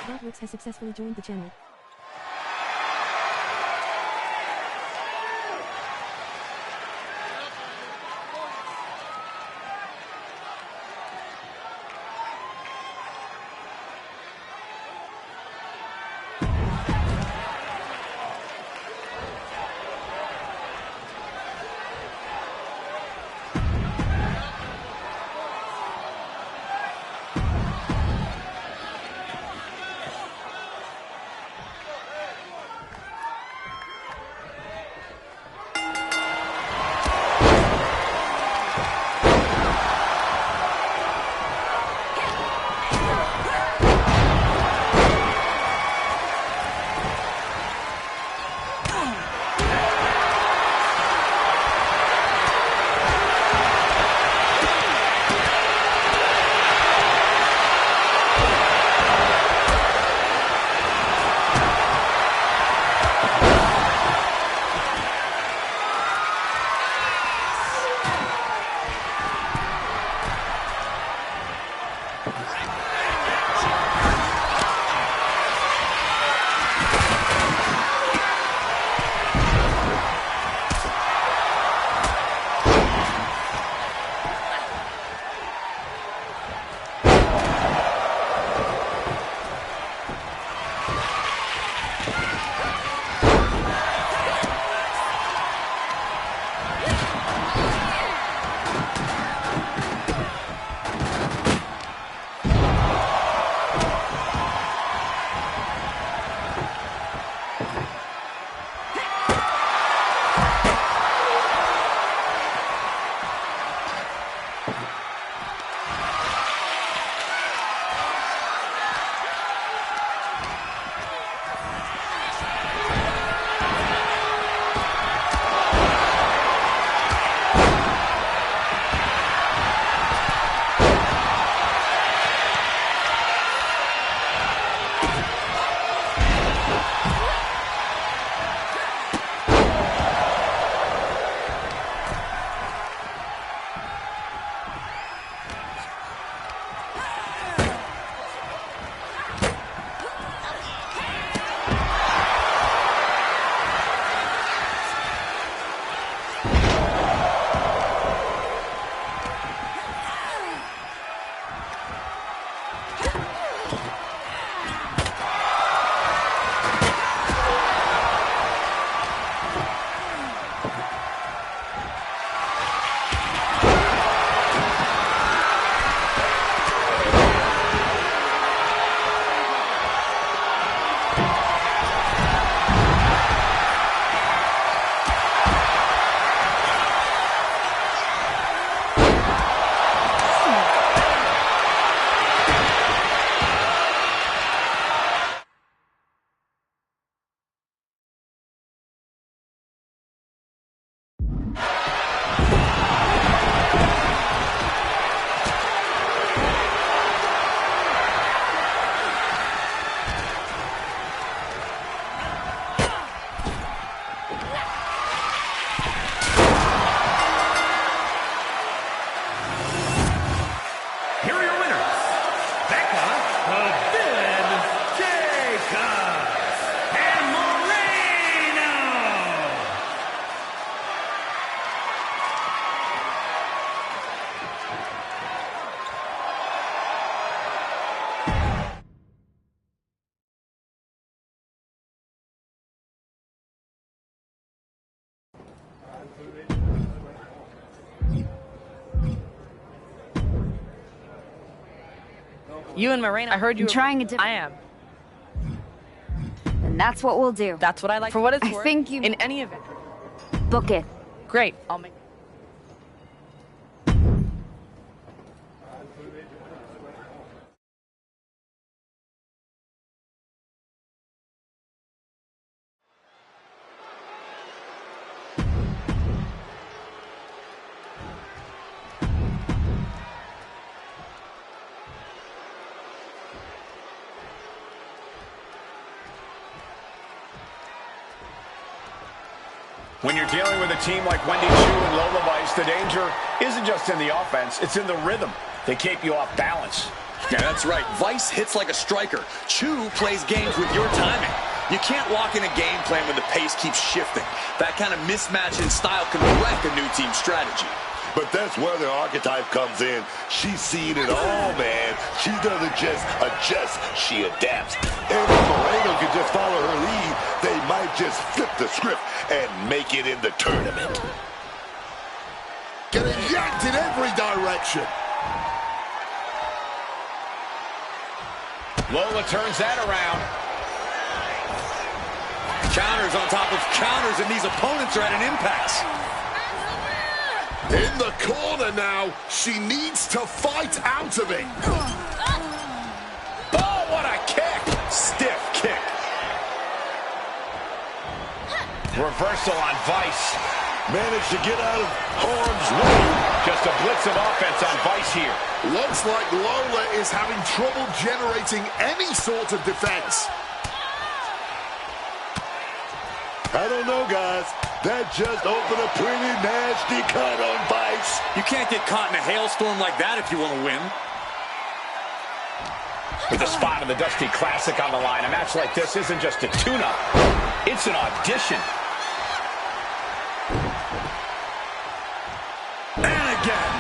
Artworks has successfully joined the channel. You and Moreno, I heard you I'm trying a different... I am. And that's what we'll do. That's what I like. For what it's worth, I think you... in any event. Book it. Great. I'll make... When you're dealing with a team like Wendy Chu and Lola Vice, the danger isn't just in the offense, it's in the rhythm. They keep you off balance. backhand. That's right. Vice hits like a striker. Chu plays games with your timing. You can't walk in a game plan when the pace keeps shifting. That kind of mismatch in style can wreck a new team's strategy. But that's where the archetype comes in. She's seen it all, man. She doesn't just adjust, she adapts. And if Moreno can just follow her lead, they might just flip the script and make it in the tournament. Getting yanked in every direction. Lola turns that around. Counters on top of counters, and these opponents are at an impasse. In the corner now. She needs to fight out of it. Oh, what a kick! Stiff kick. Reversal on Vice. Managed to get out of harm's way. Just a blitz of offense on Vice here. Looks like Lola is having trouble generating any sort of defense. I don't know, guys. That just opened a pretty nasty cut on Vice. You can't get caught in a hailstorm like that if you want to win. With a spot in the Dusty Classic on the line, a match like this isn't just a tune-up. It's an audition. And again.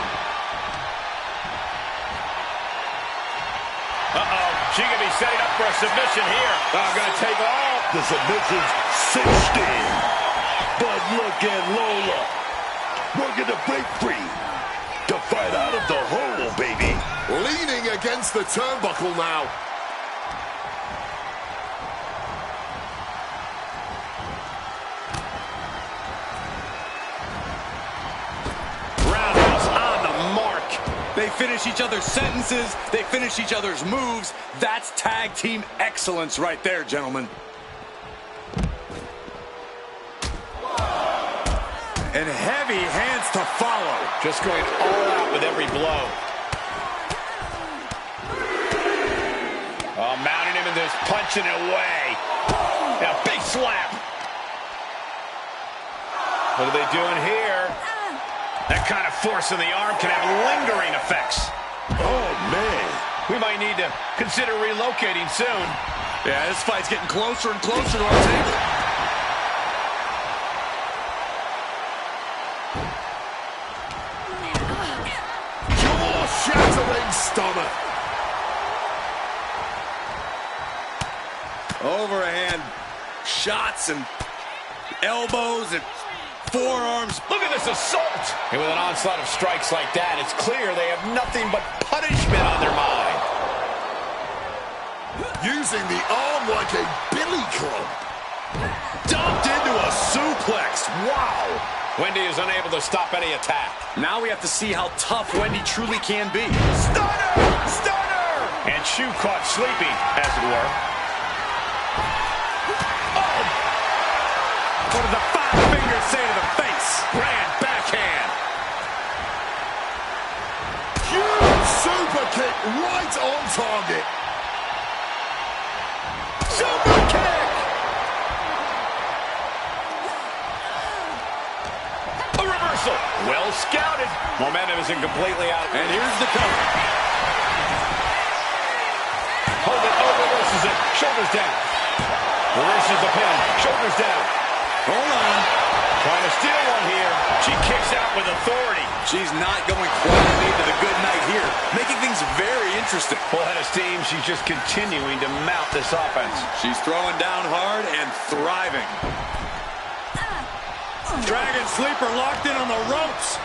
Uh-oh. She could be setting up for a submission here. I'm going to take all. The submission's 60. But look at Lola. Working to break free. To fight out of the hole, baby. Leaning against the turnbuckle now. Roundhouse on the mark. They finish each other's sentences. They finish each other's moves. That's tag team excellence right there, gentlemen. And heavy hands to follow. Just going all out with every blow. Oh, mounting him and just punching it away. A big slap. What are they doing here? That kind of force in the arm can have lingering effects. Oh, man. We might need to consider relocating soon. Yeah, this fight's getting closer and closer to our table. Jaw-shattering stomach. Overhand shots and elbows and forearms. Look at this assault. And with an onslaught of strikes like that, it's clear they have nothing but punishment on their mind. Using the arm like a billy club. Dumped into a suplex. Wow. Wendy is unable to stop any attack. Now we have to see how tough Wendy truly can be. Stunner! Stunner! And Chu caught sleeping, as it were. Oh! What did the five fingers say to the face? Grand backhand. Huge super kick right on target. Super kick! A reversal. Well scouted. Momentum isn't completely out. And here's the cover. Hold it. Oh, reverses it. Shoulders down. Reverses the pin. Shoulders down. Hold on. Trying to steal one here. She kicks out with authority. She's not going quietly into the good night here. Making things very interesting. Full head of steam. She's just continuing to mount this offense. She's throwing down hard and thriving. Dragon Sleeper locked in on the ropes.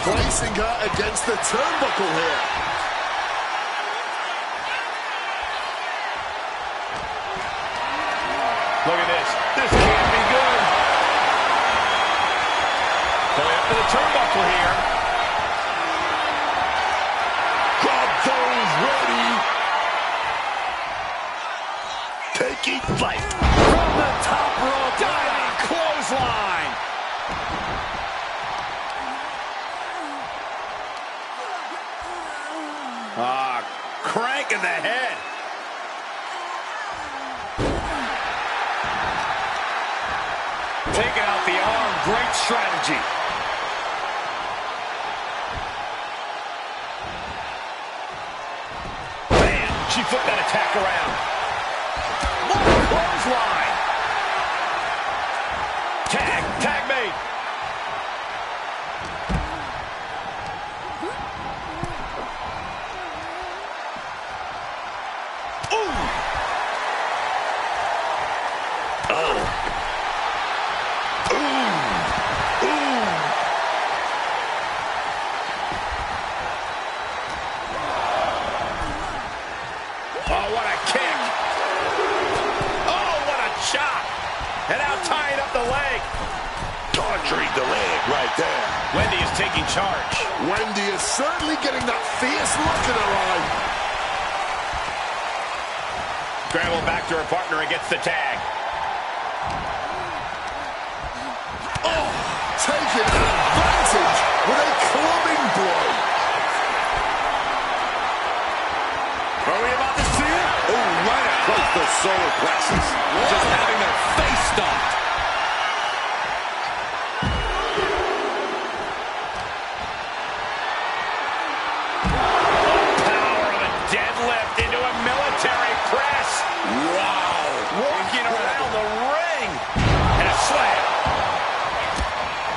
Placing her against the turnbuckle here. Look at this. This can't be good. Going up to the turnbuckle here. Grab those ready. Taking flight. From the top rope. Diving clothesline. Crank in the head. Taking out the arm. Great strategy. she flipped that attack around? Clothesline. Tag made. And now tying up the leg. Torturing the leg right there. Wendy is taking charge. Wendy is certainly getting that fierce look in her eye. Scramble back to her partner and gets the tag. Oh, taking advantage with a clubbing blow. Are we about to see it? Oh, right across the solar plexus. Just having their face stomped. Power of a deadlift into a military press. Wow. Walking around the ring. And a slam.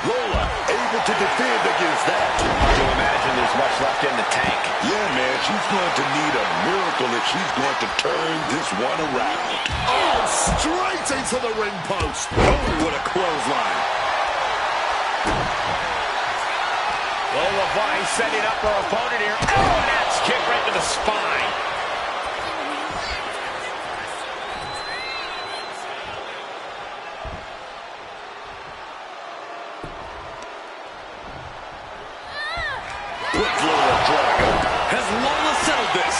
Lola able to defend against that. Hard to imagine there's much left in the tank. Yeah, man, she's going to need a miracle if she's going to turn this one around. Oh, straight into the ring post. Oh, what a clothesline. Lola Vice setting up her opponent here. Oh, and that's kick right to the spine. Put Lola Dragon. Has Lola settled this?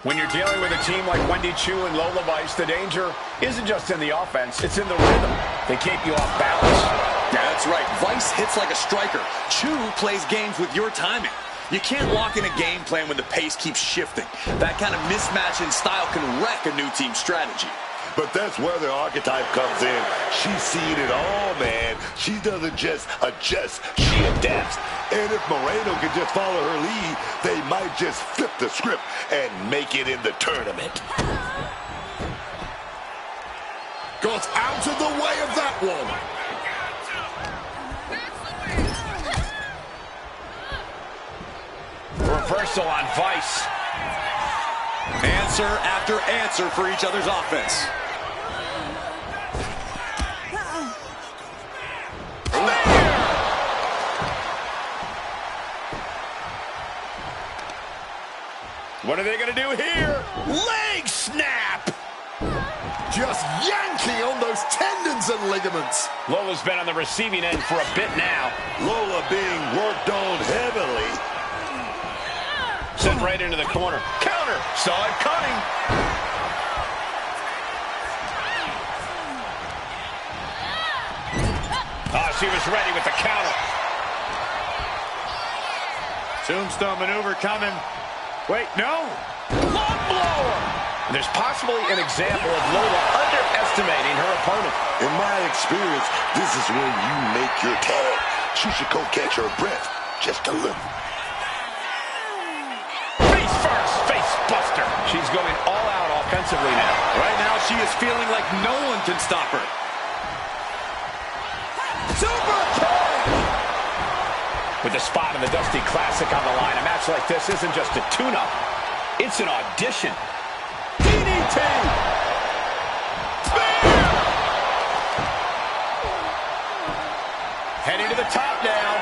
When you're dealing with a team like Wendy Choo and Lola Vice, the danger isn't just in the offense, it's in the rhythm. They keep you off balance. Yeah, that's right. Vice hits like a striker. Choo plays games with your timing. You can't lock in a game plan when the pace keeps shifting. That kind of mismatch in style can wreck a new team's strategy. But that's where the archetype comes in. She's seen it all, man. She doesn't just adjust, she adapts. And if Moreno can just follow her lead, they might just flip the script and make it in the tournament. Got out of the way of that one. Reversal on Vice. Answer after answer for each other's offense. What are they going to do here? Leg snap! Just yanking on those tendons and ligaments. Lola's been on the receiving end for a bit now. Lola being worked on heavily. Sent right into the corner. Counter! Saw it coming. Oh, she was ready with the counter. Tombstone maneuver coming. Wait, no. Lung blower. There's possibly an example of Lola underestimating her opponent. In my experience, this is when you make your tag. She should go catch her breath just a little. Face first, face buster. She's going all out offensively now. Right now, she is feeling like no one can stop her. Super kick! With the spot in the Dusty Classic on the line, a match like this isn't just a tune-up. It's an audition. DDT! Spear! Heading to the top now.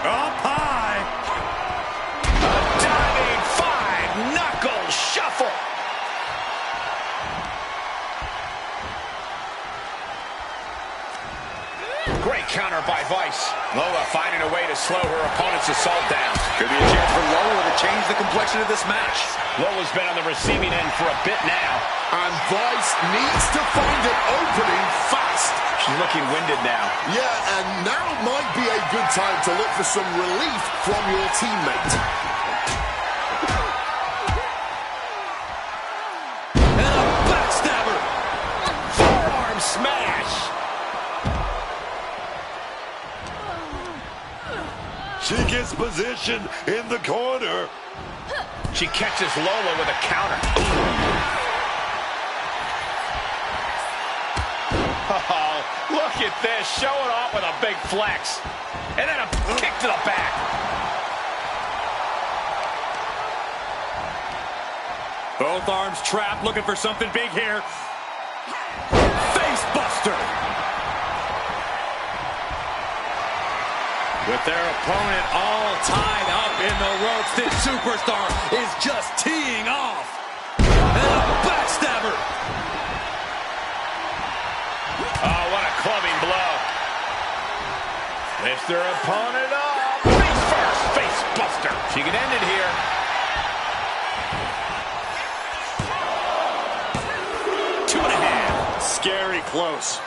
Up high. A diving five-knuckle shuffle. Great counter by Vice. Lola finding a way to slow her opponent's assault down. Could be a chance for Lola to change the complexion of this match. Lola's been on the receiving end for a bit now. And Vice needs to find an opening fast. She's looking winded now. Yeah, and now might be a good time to look for some relief from your teammate. And a backstabber. Forearm smash. She gets position in the corner. She catches Lola with a counter. Oh, look at this. Showing off with a big flex. And then a kick to the back. Both arms trapped, looking for something big here. Face buster. With their opponent all tied up in the ropes, this superstar is just teeing off. And a backstabber. Oh, what a clubbing blow. Lifts their opponent up. Face first, face buster. She can end it here. Two and a half. Scary close.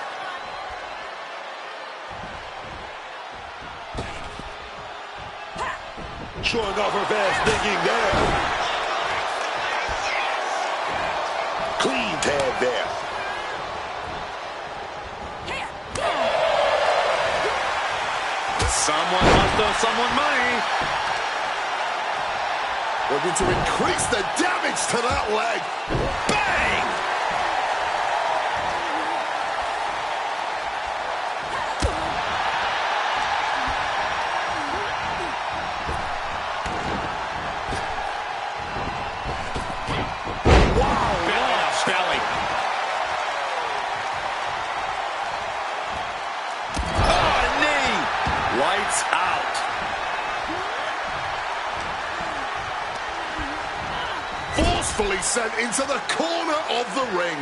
Showing off her fast thinking there. Clean tag there. Someone must owe someone money. Looking to increase the damage to that leg. Bang! Belly. Oh, a knee. Lights out. Forcefully sent into the corner of the ring.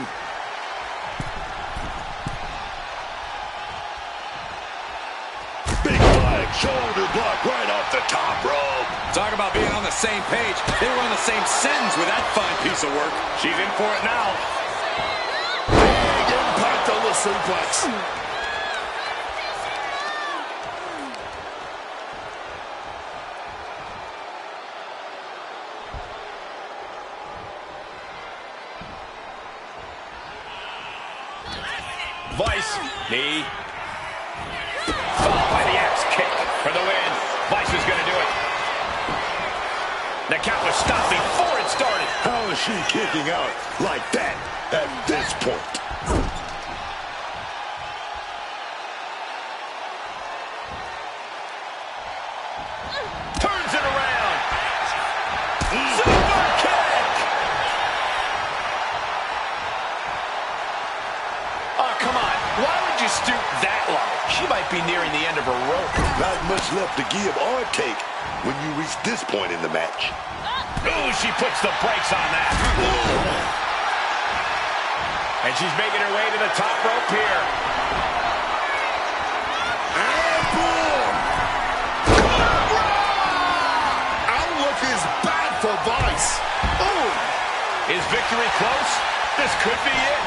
Big flag, shoulder block right off the top rope. Talk about being on the same page. They were on the same sentence with that fine piece of work. She's in for it now. Big impact on the suplex. Vice, knee. Followed by the axe kick for the win. Vice is going to do it. The count was stopped before it started. How is she kicking out like that at this point? Turns it around. Super kick. Oh, come on. Why would you stoop that low? She might be nearing the end of her rope. Not much left to give or take when you reach this point in the match. Ooh, she puts the brakes on that. And she's making her way to the top rope here. And boom! Outlook is bad for Vice. Ooh. Is victory close? This could be it.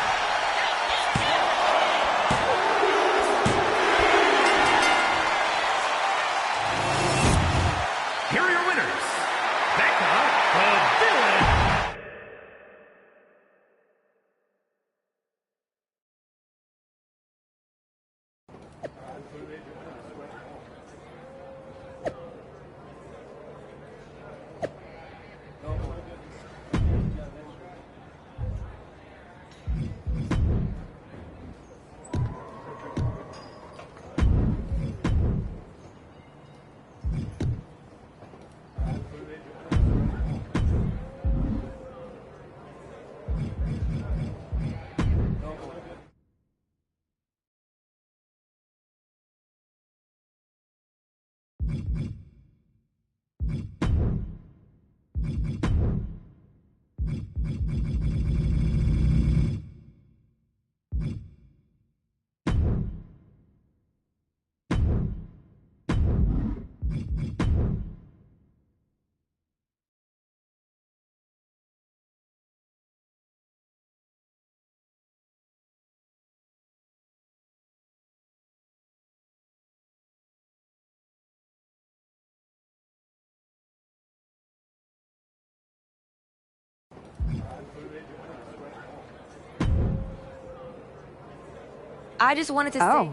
I just wanted to say,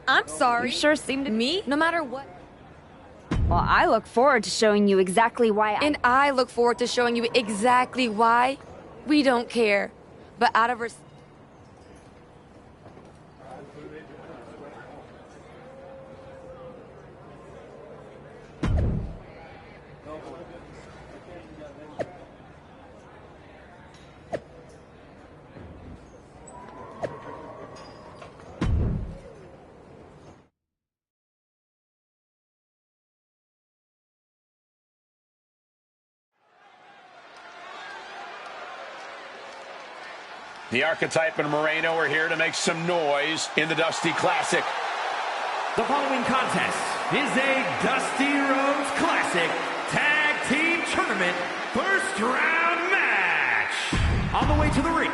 I'm sorry. You sure seem to... Me? No matter what. Well, I look forward to showing you exactly why And I look forward to showing you exactly why we don't care. But out of respect. The Archetype and Moreno are here to make some noise in the Dusty Classic. The following contest is a Dusty Rhodes Classic Tag Team Tournament first round match. On the way to the ring,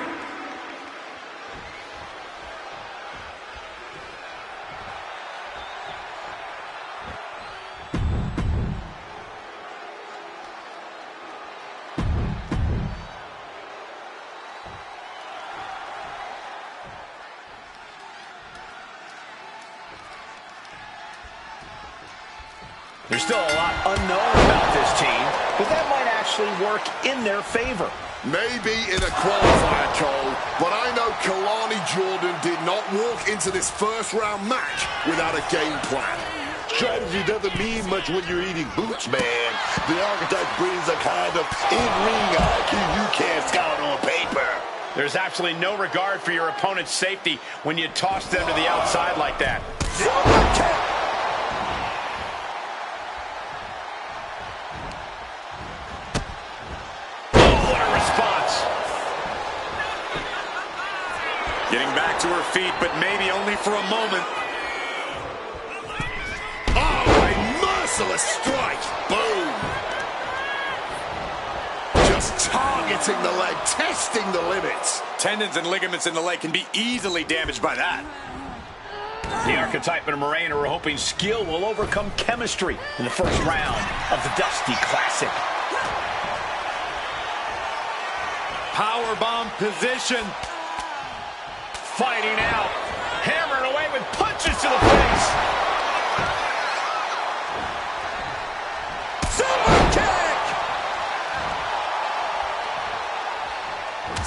There's still a lot unknown about this team, but that might actually work in their favor. Maybe in a qualifier, Cole, but I know Kalani Jordan did not walk into this first-round match without a game plan. Strategy doesn't mean much when you're eating boots, man. The Archetype brings a kind of in-ring IQ you can't scout on paper. There's absolutely no regard for your opponent's safety when you toss them to the outside like that. Getting back to her feet, but maybe only for a moment. Oh, a merciless strike. Boom. Just targeting the leg, testing the limits. Tendons and ligaments in the leg can be easily damaged by that. The Archetype and Moreno are hoping skill will overcome chemistry in the first round of the Dusty Classic. Powerbomb position. Fighting out, hammering away with punches to the face. Super kick!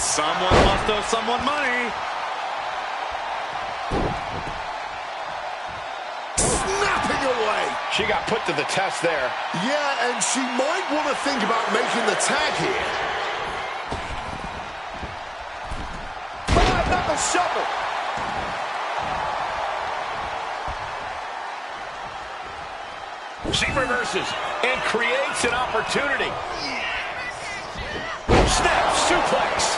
Someone must owe someone money. Snapping away. She got put to the test there. Yeah, and she might want to think about making the tag here. Shuffle. She reverses and creates an opportunity. Snap suplex.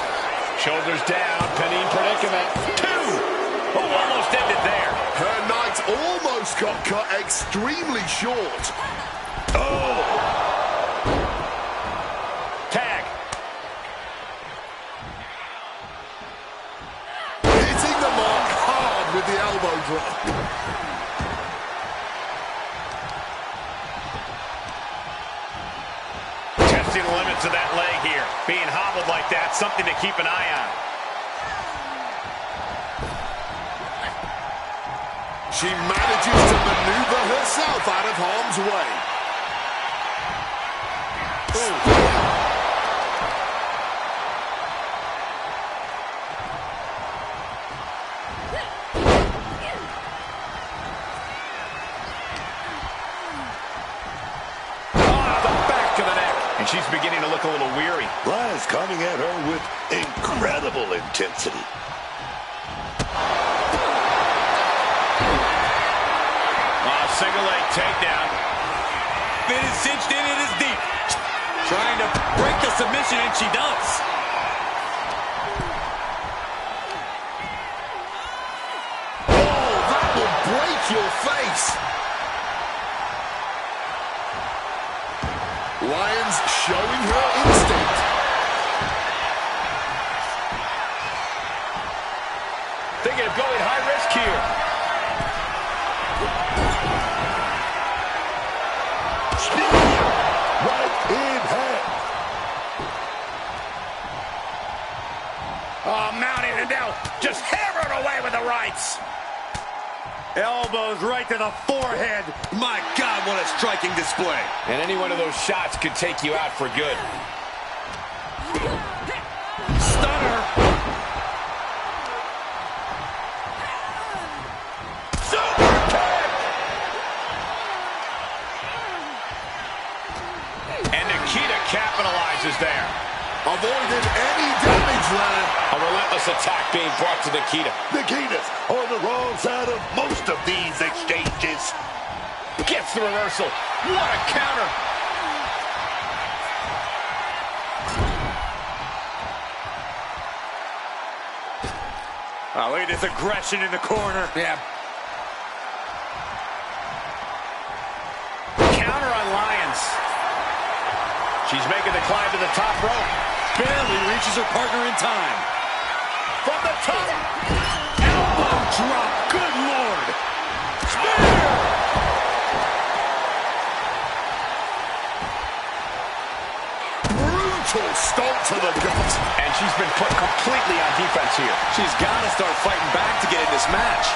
Shoulders down, pinning predicament. 2. Oh, almost ended there. Her night almost got cut extremely short. Oh. Tag. With the elbow drop. Testing the limits of that leg here. Being hobbled like that, something to keep an eye on. She manages to maneuver herself out of harm's way. Ooh. And she's beginning to look a little weary. Lies coming at her with incredible intensity. Single leg takedown. It is cinched in, it is deep. Trying to break the submission, and she does. Oh, that will break your face. Lyons showing her instinct. Thinking of going high risk here. Right in hand. Oh, mounting it now. Just hammering away with the rights. Elbows right to the forehead. My God, what a striking display. And any one of those shots could take you out for good. Stunner. Super kick. And Nikita capitalizes there. Avoided any damage there. A relentless attack being brought to Nikita. Nikita's on the wrong side of most of these exchanges. Gets the reversal. What a counter. Oh, look at this aggression in the corner. Yeah. Counter on Lyons. She's making the climb to the top rope. Barely reaches her partner in time. From the top. Elbow drop. Good Lord. Spear. Brutal stomp to the gut. And she's been put completely on defense here. She's got to start fighting back to get in this match.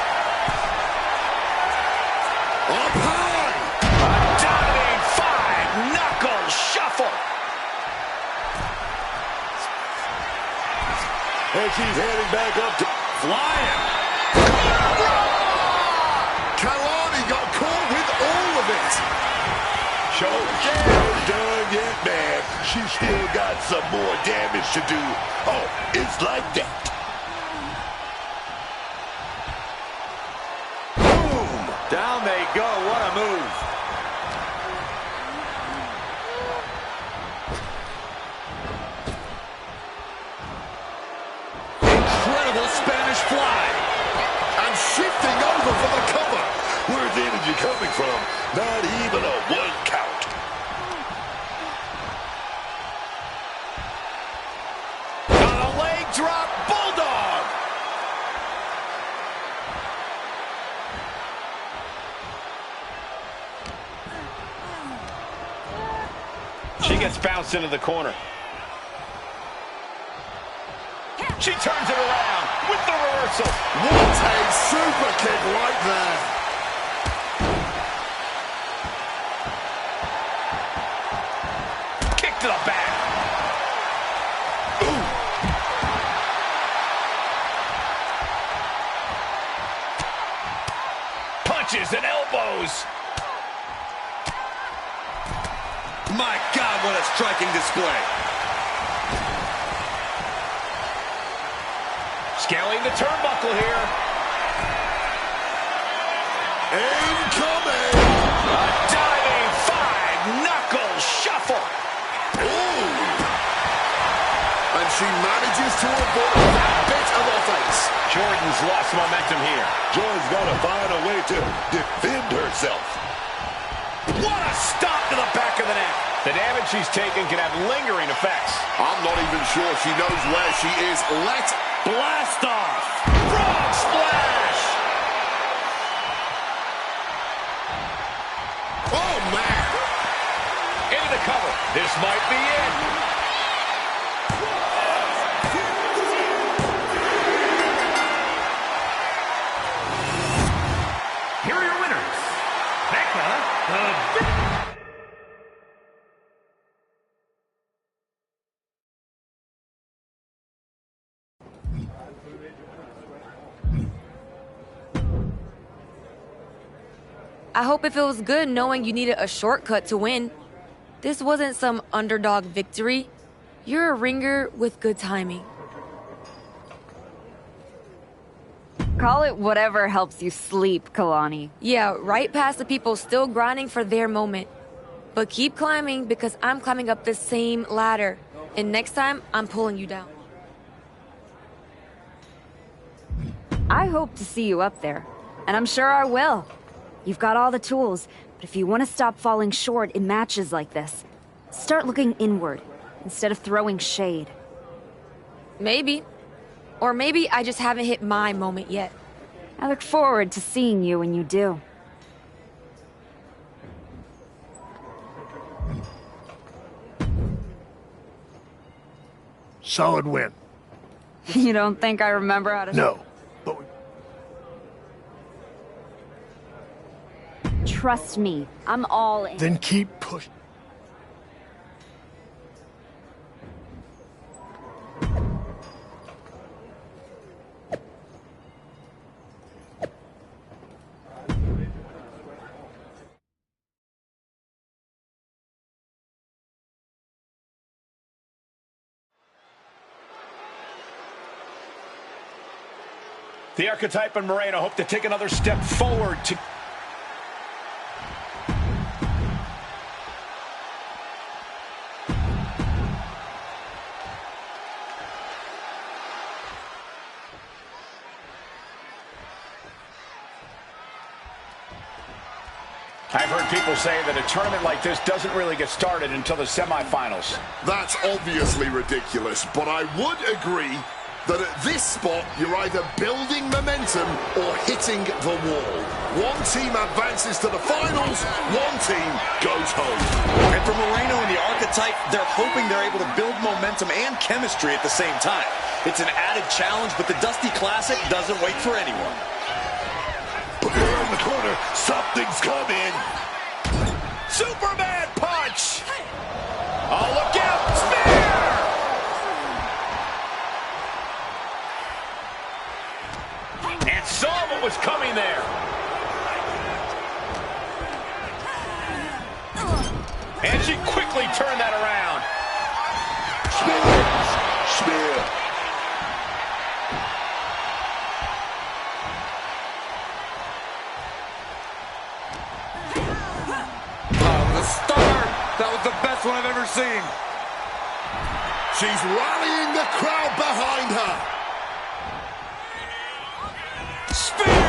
Up high. A dominating five-knuckle shuffle. And she's heading back up to... Flying. Kalani got caught with all of it. Shoulder ain't done yet, man. She still got some more damage to do. Oh, it's like that. Boom. Down they go. What a move. Incredible Spanish fly. And shifting over for the cover. Where's the energy coming from? Not even a one count. On a leg drop, bulldog. She gets bounced into the corner. She turns it around with the reversal. What a super kick right there. Kick to the back. Ooh. Punches and elbows. My God, what a striking display. Scaling the turnbuckle here. Incoming. A diving five-knuckle shuffle. Ooh. And she manages to avoid that bit of offense. Jordan's lost momentum here. Jordan's got to find a way to defend herself. What a stop to the back of the neck. The damage she's taken can have lingering effects. I'm not even sure she knows where she is. Let Blast off. Frog splash. oh, man. Into the cover. This might be it. Here are your winners. Becca, the I hope it feels good knowing you needed a shortcut to win. This wasn't some underdog victory. You're a ringer with good timing. Call it whatever helps you sleep, Kalani. Yeah, right past the people still grinding for their moment. But keep climbing because I'm climbing up the same ladder. And next time, I'm pulling you down. I hope to see you up there. And I'm sure I will. You've got all the tools, but if you want to stop falling short in matches like this, start looking inward instead of throwing shade. Maybe. Or maybe I just haven't hit my moment yet. I look forward to seeing you when you do. Solid win. You don't think I remember how to... No. But Trust me, I'm all in. then keep pushing. The Archetype and Moreno hope to take another step forward to... I've heard people say that a tournament like this doesn't really get started until the semifinals. That's obviously ridiculous, but I would agree that at this spot, you're either building momentum or hitting the wall. One team advances to the finals, one team goes home. And for Moreno and the Archetype, they're hoping they're able to build momentum and chemistry at the same time. It's an added challenge, but the Dusty Classic doesn't wait for anyone. Put her in the corner. Something's coming. Superman punch! Oh, look out! Spear! And saw what was coming there. And she quickly turned that around. Spear. The start! That was the best one I've ever seen. She's rallying the crowd behind her. Spear!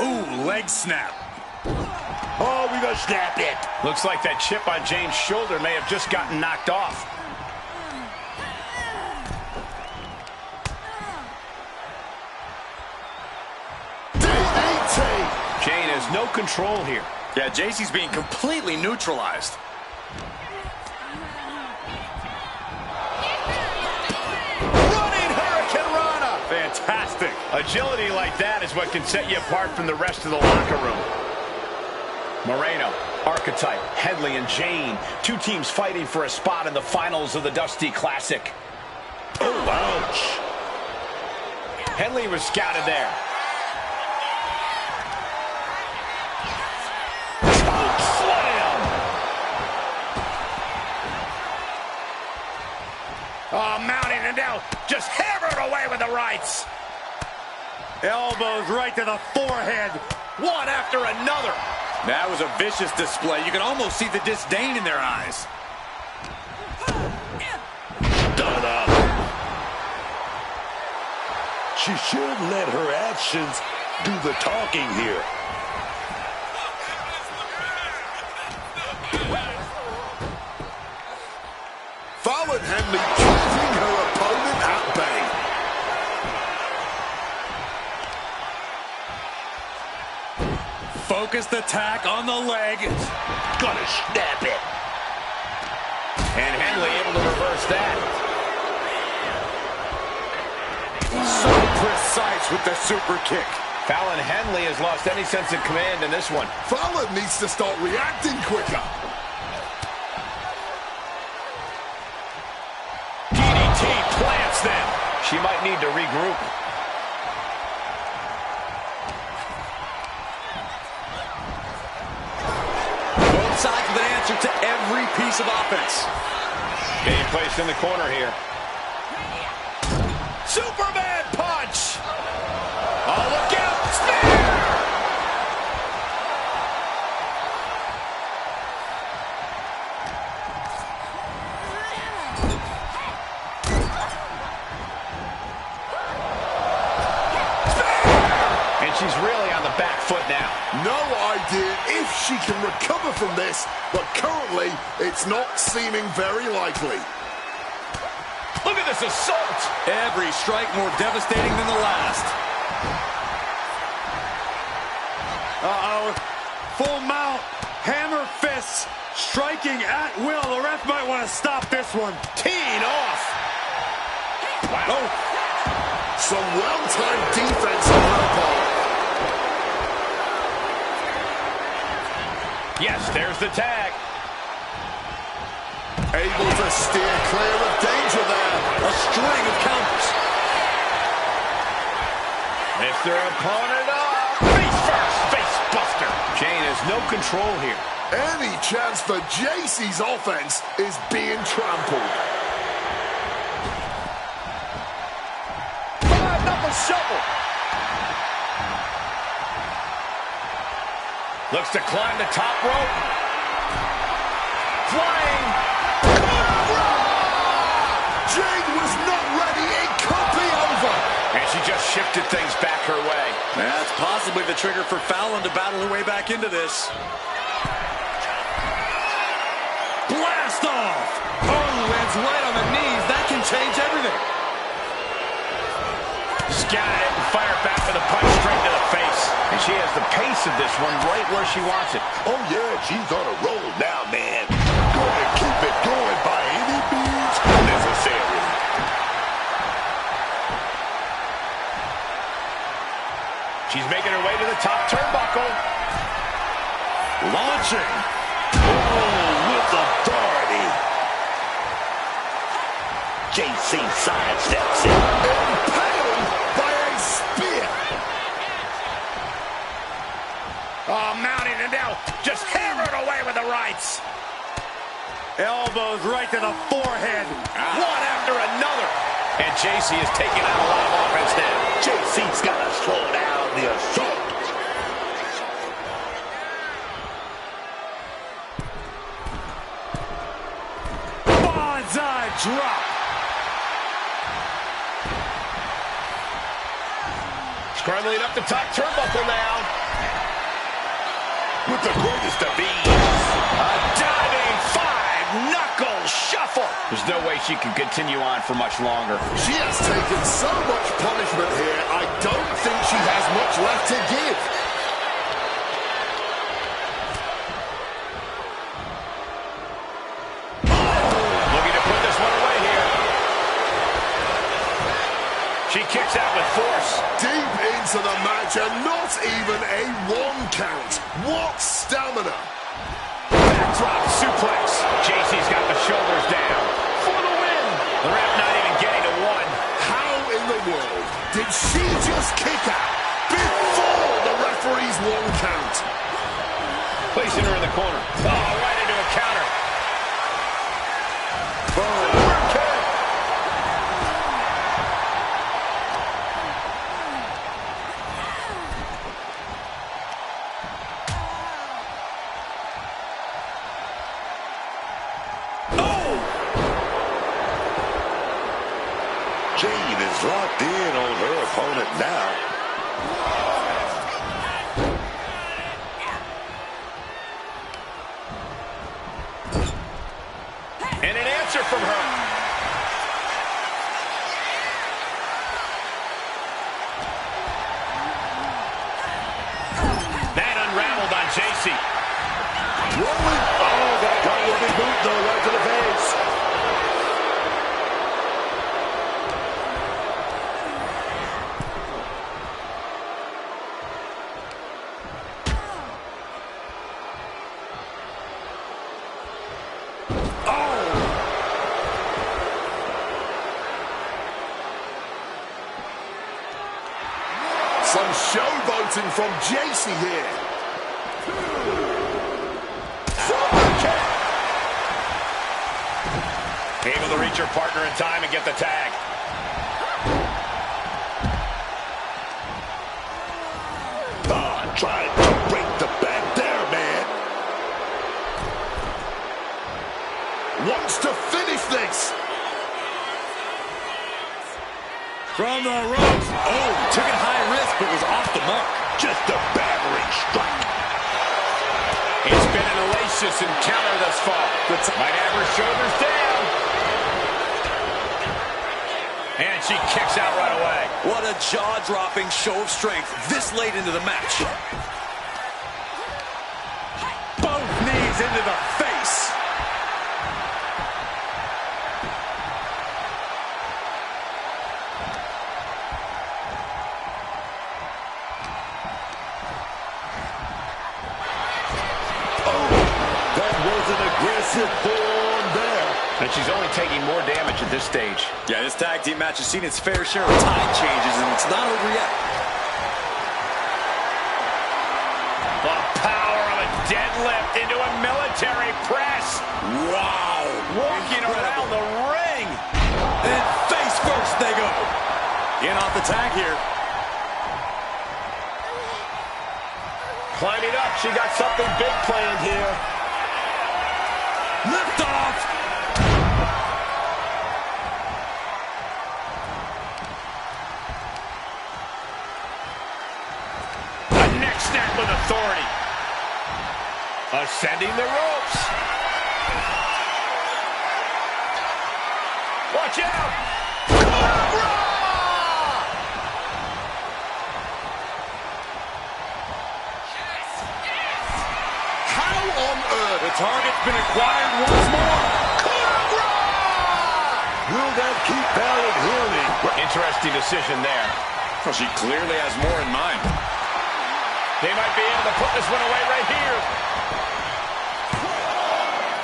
Ooh, leg snap. Oh, we gonna snap it. Looks like that chip on Jane's shoulder may have just gotten knocked off. Jane has no control here. Yeah, JC's being completely neutralized. Running Hurricane Rana. Fantastic. Agility like that is what can set you apart from the rest of the locker room. Moreno, Archetype, Henley, and Jane. Two teams fighting for a spot in the finals of the Dusty Classic. Oh, ouch. Henley was scouted there. Oh, mounting and now just hammered away with the rights. Elbows right to the forehead. One after another. That was a vicious display. You can almost see the disdain in their eyes. Done up. She should let her actions do the talking here. Fallon Henley keeping her opponent at bay. Focused attack on the leg. Gonna snap it. And Henley able to reverse that. So precise with the super kick. Fallon Henley has lost any sense of command in this one. Fallon needs to start reacting quicker. DDT plants them. She might need to regroup. Both sides with an answer to every piece of offense. Getting placed in the corner here. Superman punch! Oh, look out! Spear! And she's really on the back foot now. No idea if she can recover from this, but currently it's not seeming very likely. Look at this assault! Every strike more devastating than the last. Uh-oh. Full mount. Hammer fists striking at will. The ref might want to stop this one. Teeing off. Wow. Oh. Some well-timed defense on her part. Yes, there's the tag. Able to steer clear of danger there. A string of counters. Lifts their opponent up. Face first. Face buster. Jane has no control here. Any chance for JC's offense is being trampled. Knuckle shuffle. Looks to climb the top rope. Flying. Jade was not ready. It could be over. And she just shifted things back her way. That's possibly the trigger for Fallon to battle her way back into this. Blast off! Oh, lands right on the knees. That can change everything. Scattered it and fired back with a punch straight to the face. And she has the pace of this one right where she wants it. Oh, yeah, she's on a roll now, man. Gonna keep it going by any means necessary. She's making her way to the top turnbuckle. Launching. Oh, with authority. JC sidesteps it. Impaled by a spear. Oh, mounting and now just hammered away with the rights. Elbows right to the forehead. One after another. And JC is taking out a lot of offense now. JC's got to slow down the assault. Bonsai drop. Scrambling up the top turnbuckle now. With the greatest of ease. A diving five-knuckle shuffle. There's no way she can continue on for much longer. She has taken so much punishment here, I don't think she has much left to give. Looking to put this one away here. She kicks out with force. Deep into the match and not even a 1 count. What stamina. Backdrop suplex. JC's got the shoulders down. For the win. The ref not even getting to one. How in the world did she just kick out before the referee's 1 count? Placing her in the corner. Oh, right into a counter. Jade is locked in on her opponent now. And an answer from her. That unraveled on JC. Rolling. Oh, that got a big boot, though, right to the face. Some showboating from JC here. Able to reach her partner in time and get the tag. Oh, trying to break the back there, man. Wants to finish this. From the ropes. Oh, took it high risk, but was off the mark. Just a battering strike. It's been an hellacious encounter thus far. Might have her shoulders down. And she kicks out right away. What a jaw-dropping show of strength this late into the match. Boom! into the face. That was an aggressive form there. And she's only taking more damage at this stage. Yeah, this tag team match has seen its fair share of tide changes, and it's not over yet. The power of a deadlift into a military press. Wow. Walking around the ring. And face first they go. In off the tag here. Climbing up. She got something big planned here. Lift off. A neck snap with authority. Ascending the ropes. Watch out. Cobra! How on earth? The target's been acquired once more. Cobra! Will that keep Balor healing? Interesting decision there. Well, she clearly has more in mind. They might be able to put this one away right here.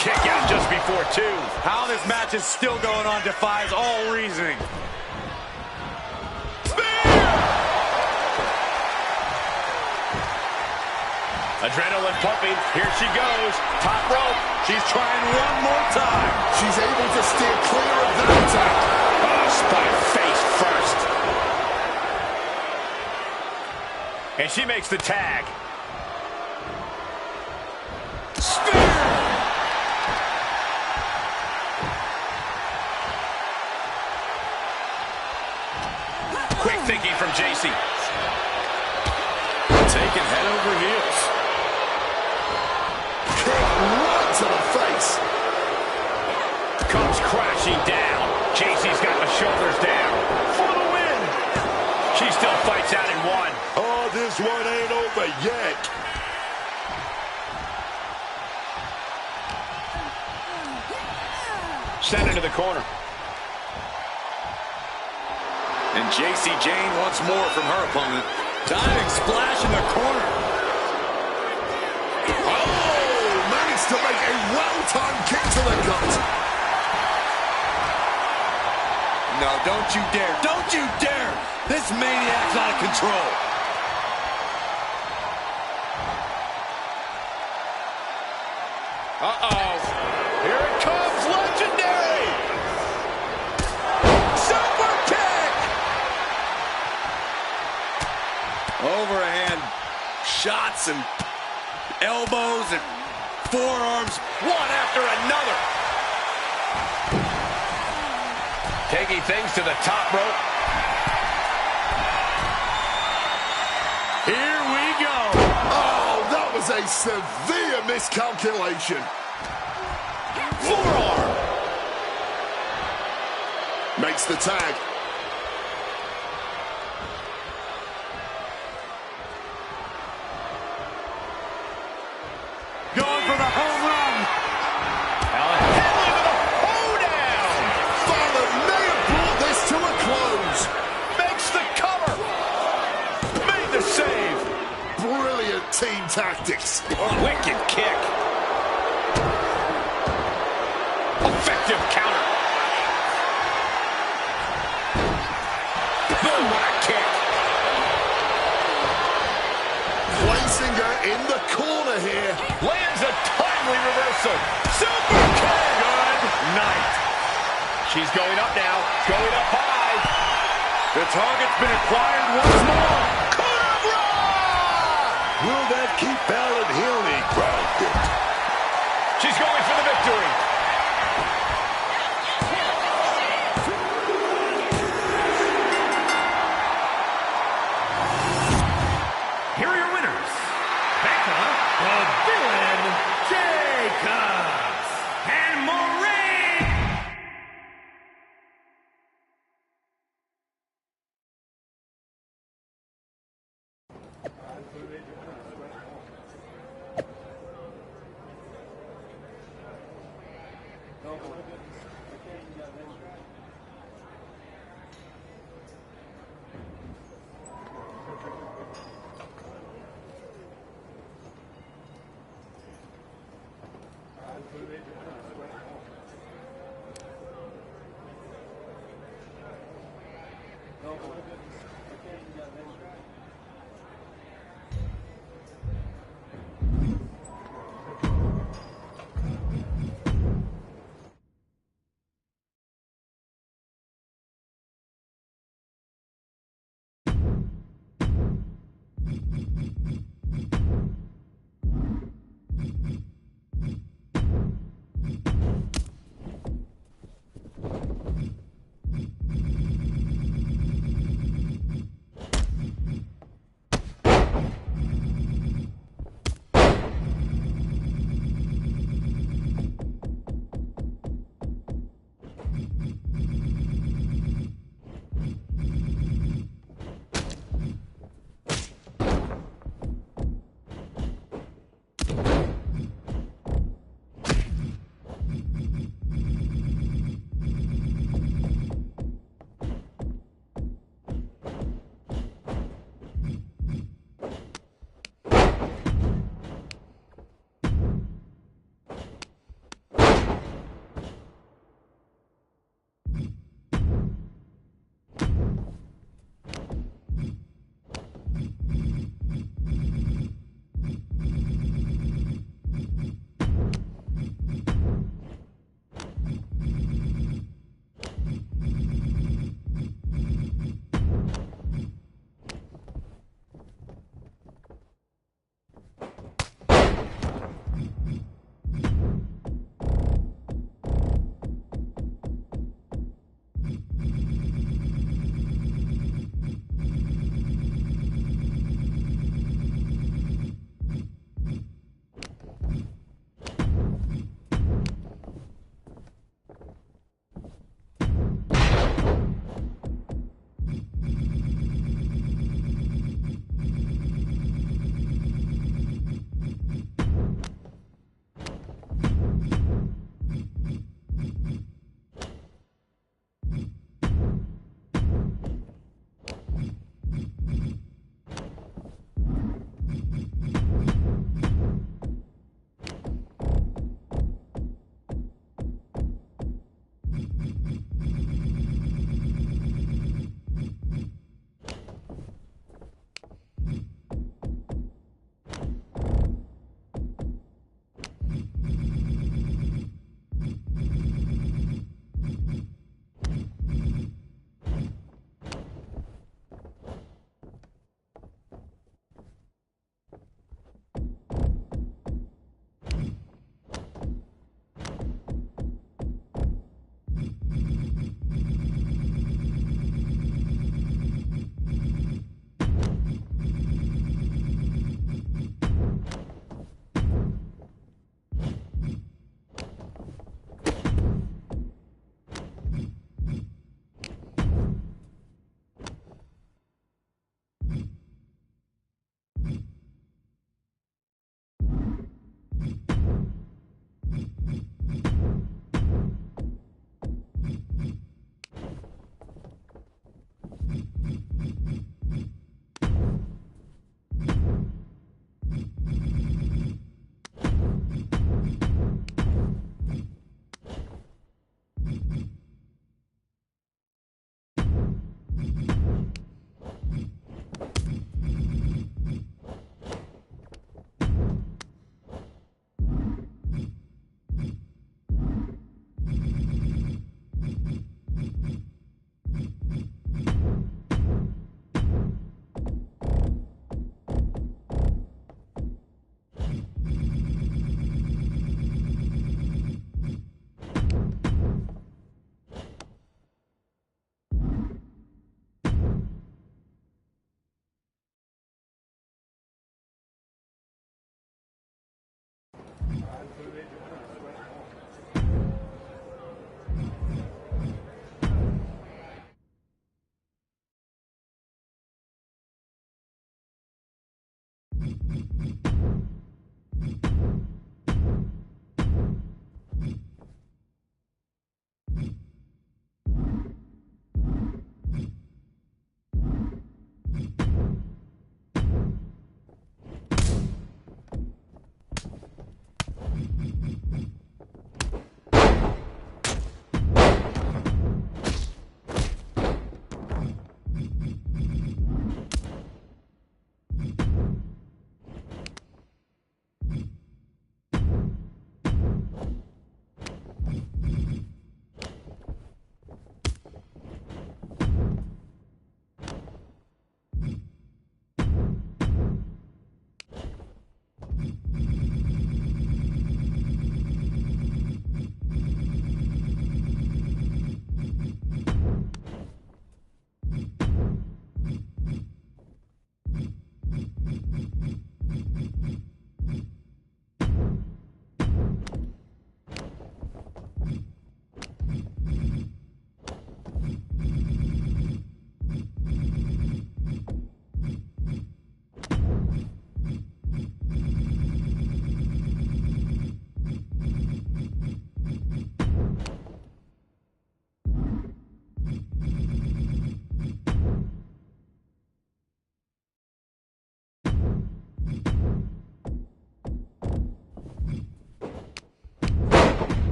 Kick out just before 2. How this match is still going on defies all reasoning. Adrenaline pumping. Here she goes. Top rope. She's trying one more time. She's able to steer clear of that attack. Spot face first. And she makes the tag. Spear! Quick thinking from JC. Taking head over heels. Right to the face. Comes crashing down. JC's got the shoulders down. For the win. She still fights out in 1. Oh, this one ain't over yet. Sent into the corner. And JC Jane wants more from her opponent. Diving splash in the corner. Oh, managed to make a well-timed kick to the gut. No, don't you dare. Don't you dare. This maniac's out of control. Uh-oh. Here it comes. Legendary. Super kick. Overhand shots and elbows and forearms, one after another. Taking things to the top rope. Here we go. Oh, that was a severe miscalculation. Forearm. Makes the tag. Going for the home run. Headley with a hoedown. Balor may have brought this to a close. Makes the cover. Made the save. Brilliant team tactics. Wicked kick. Effective counter. Boom, what a kick. Placing her in the corner here. Lands a timely reversal. Super kick. Good night. She's going up now. Going up high. The target's been acquired once more. Cobra! Will that keep Balor healing? Grounded. She's going for the victory. Here are your winners. Becca, the Villain, Jacobs, and Moraine.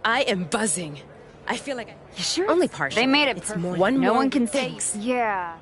I am buzzing. I feel like You sure? only partially. They made it It's perfect. more. One no more one can thanks. say. Yeah.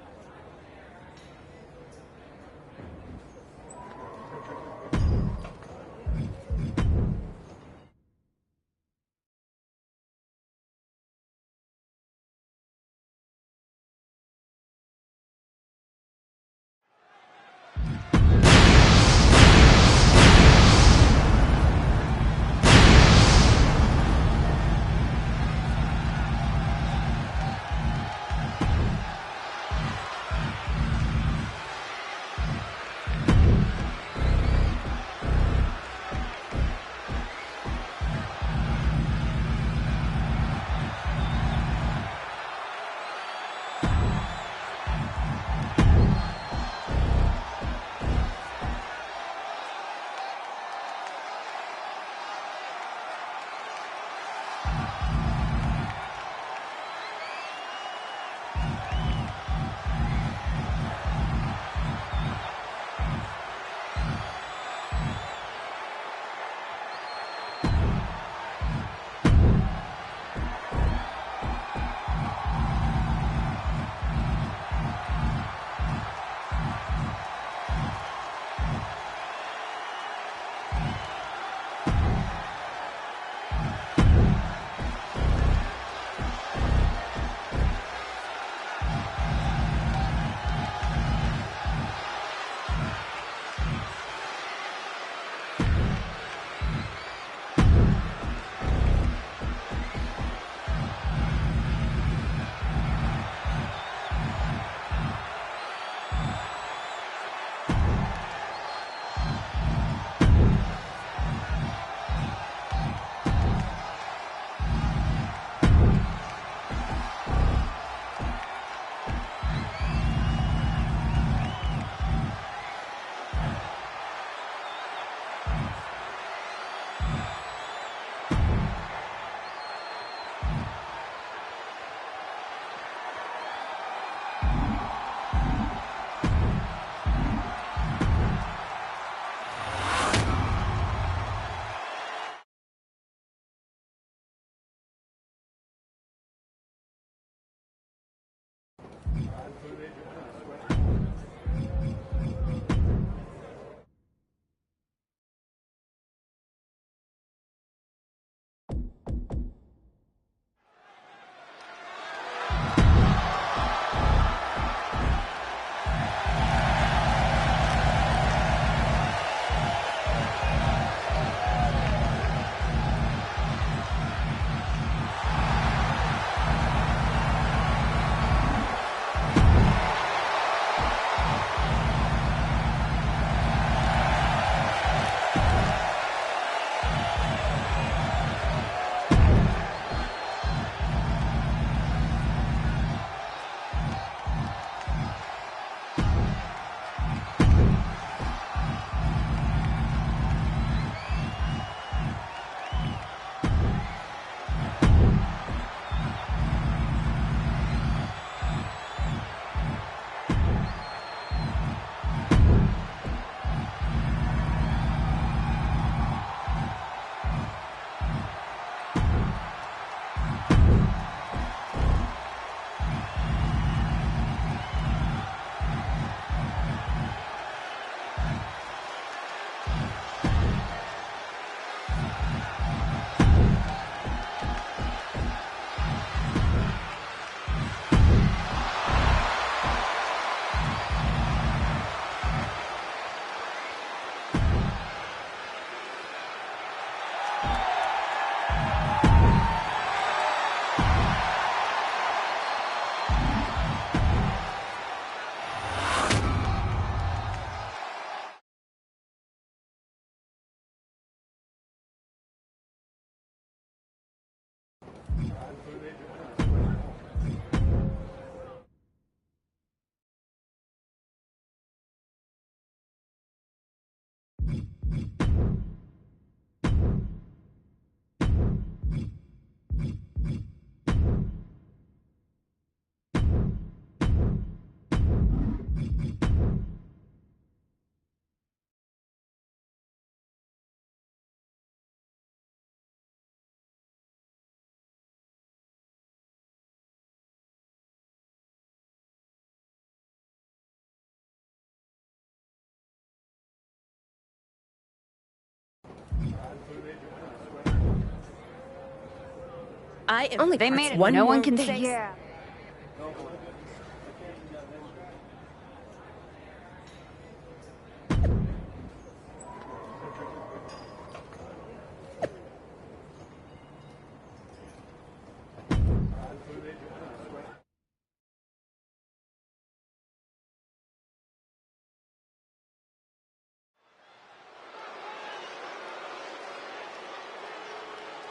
I am Only they made it. one No more one can thing. say yeah.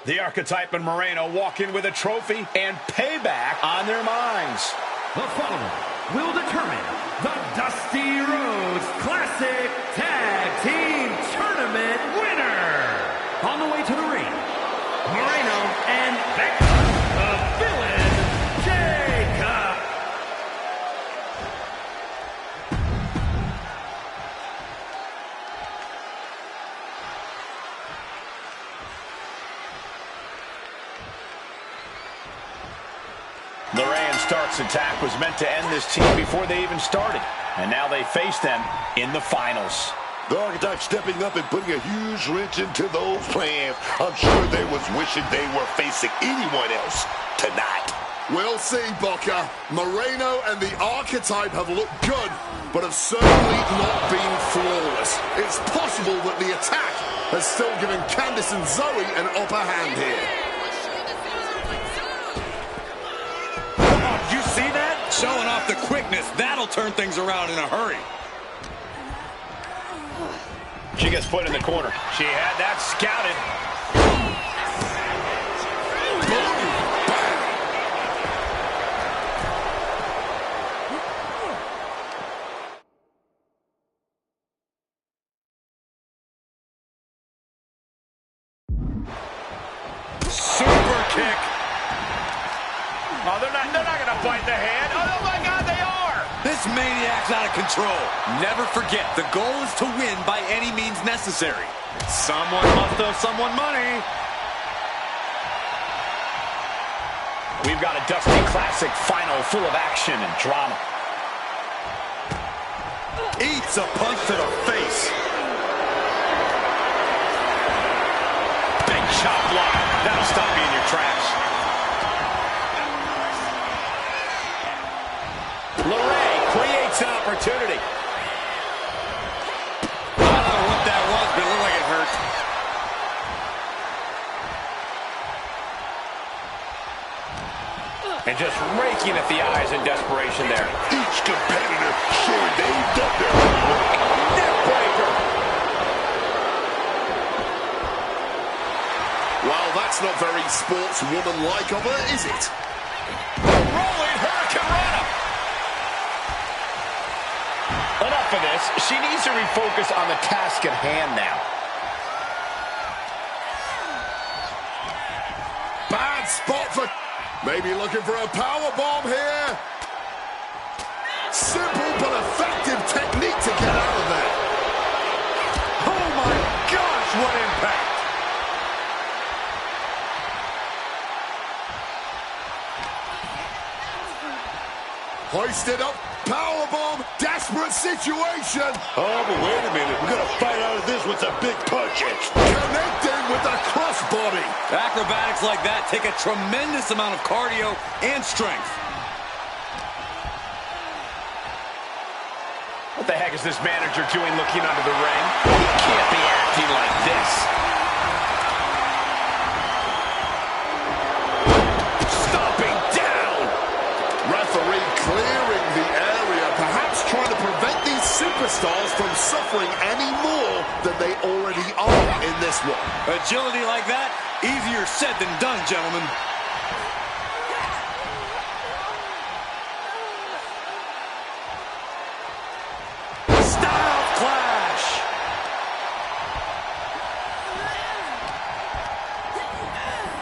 The Archetype and Moreno walk in with a trophy and payback on their minds. The following will determine the Dusty Rhodes Classic Tag Team Tournament winner. On the way to the ring, Moreno and the villain, Jacob. Lorraine Stark's attack was meant to end this team before they even started. And now they face them in the finals. The Archetype stepping up and putting a huge wrench into those plans. I'm sure they was wishing they were facing anyone else tonight. We'll see, Booker. Moreno and the Archetype have looked good, but have certainly not been flawless. It's possible that the attack has still given Candice and Zoe an upper hand here. You see that? Showing off the quickness. That'll turn things around in a hurry. She gets put in the corner. She had that scouted. Super kick. Oh, they're not going to bite the hand. Oh, my God, they are. This maniac's out of control. Never forget, the goal is to win by any means necessary. Someone must owe someone money. We've got a Dusty Classic final full of action and drama. Eats a punch to the face. Big chop block. That'll stop you in your tracks. Lorraine creates an opportunity. I don't know what that was, but it looked like it hurt. And just raking at the eyes in desperation there. Each competitor showing they've done their homework. Neckbreaker. Well, that's not very sportswoman-like of her, is it? Rolling Hurricane Rana. Enough of this. She needs to refocus on the task at hand now. Bad spot for... Maybe looking for a power bomb here. Simple but effective technique to get out of there. Oh my gosh, what impact! Hoisted up, power bomb, desperate situation. Oh, but wait a minute. We're going to fight out of this with some big punches. Connecting with the crossbody. Acrobatics like that take a tremendous amount of cardio and strength. What the heck is this manager doing looking under the ring? He can't be acting like this. Stomping down. Referee clearing the area, perhaps trying to prevent these superstars from suffering any more than they already are in this one. Agility like that, easier said than done, gentlemen. Styles clash.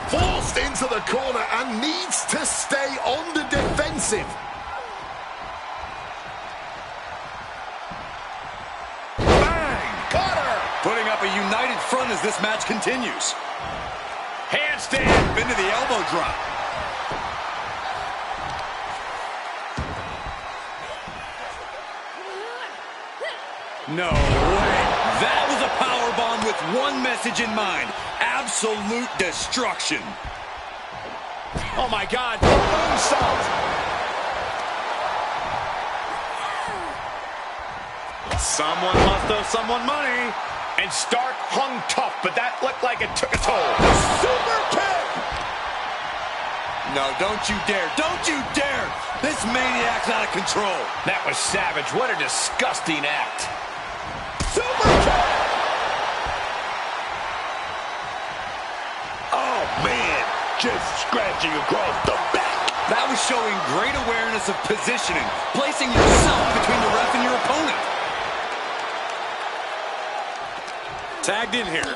Forced into the corner and needs to stay on the defensive. Putting up a united front as this match continues. Handstand. Into the elbow drop. No way. That was a powerbomb with one message in mind. Absolute destruction. Oh, my God. Moonsault. Someone must owe someone money. And Stark hung tough, but that looked like it took a toll. Super kick. No, don't you dare. Don't you dare. This maniac's out of control. That was savage. What a disgusting act. Super kick. Oh, man. Just scratching across the back. That was showing great awareness of positioning, placing yourself between the ref and your opponent. Tagged in here.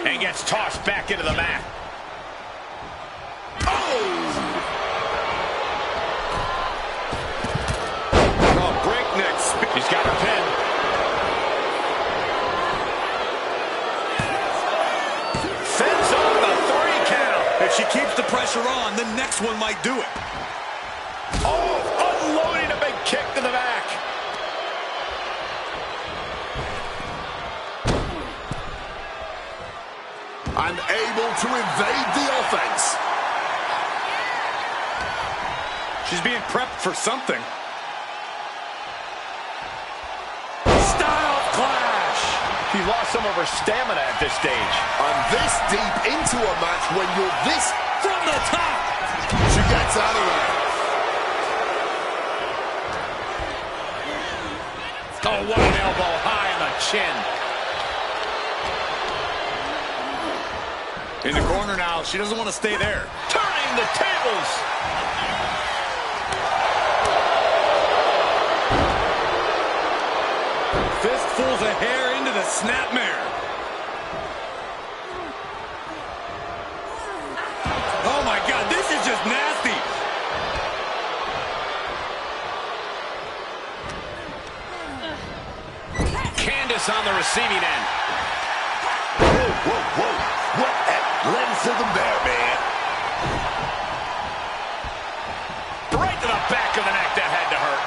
And gets tossed back into the mat. Oh, breakneck speed. He's got her pinned. Fends off the 3 count. If she keeps the pressure on, the next one might do it. Oh, unloading a big kick to the back. Unable to evade the offense. She's being prepped for something. Style clash. She lost some of her stamina at this stage. And this deep into a match when you're this From the top. She gets out of there. Oh, what an elbow high on the chin. In the corner now. She doesn't want to stay there. Turning the tables. Fistfuls of hair into the snapmare. Oh, my God. This is just nasty. Candace on the receiving end. Whoa, whoa, whoa. What athleticism there, man. Right to the back of the neck. That had to hurt.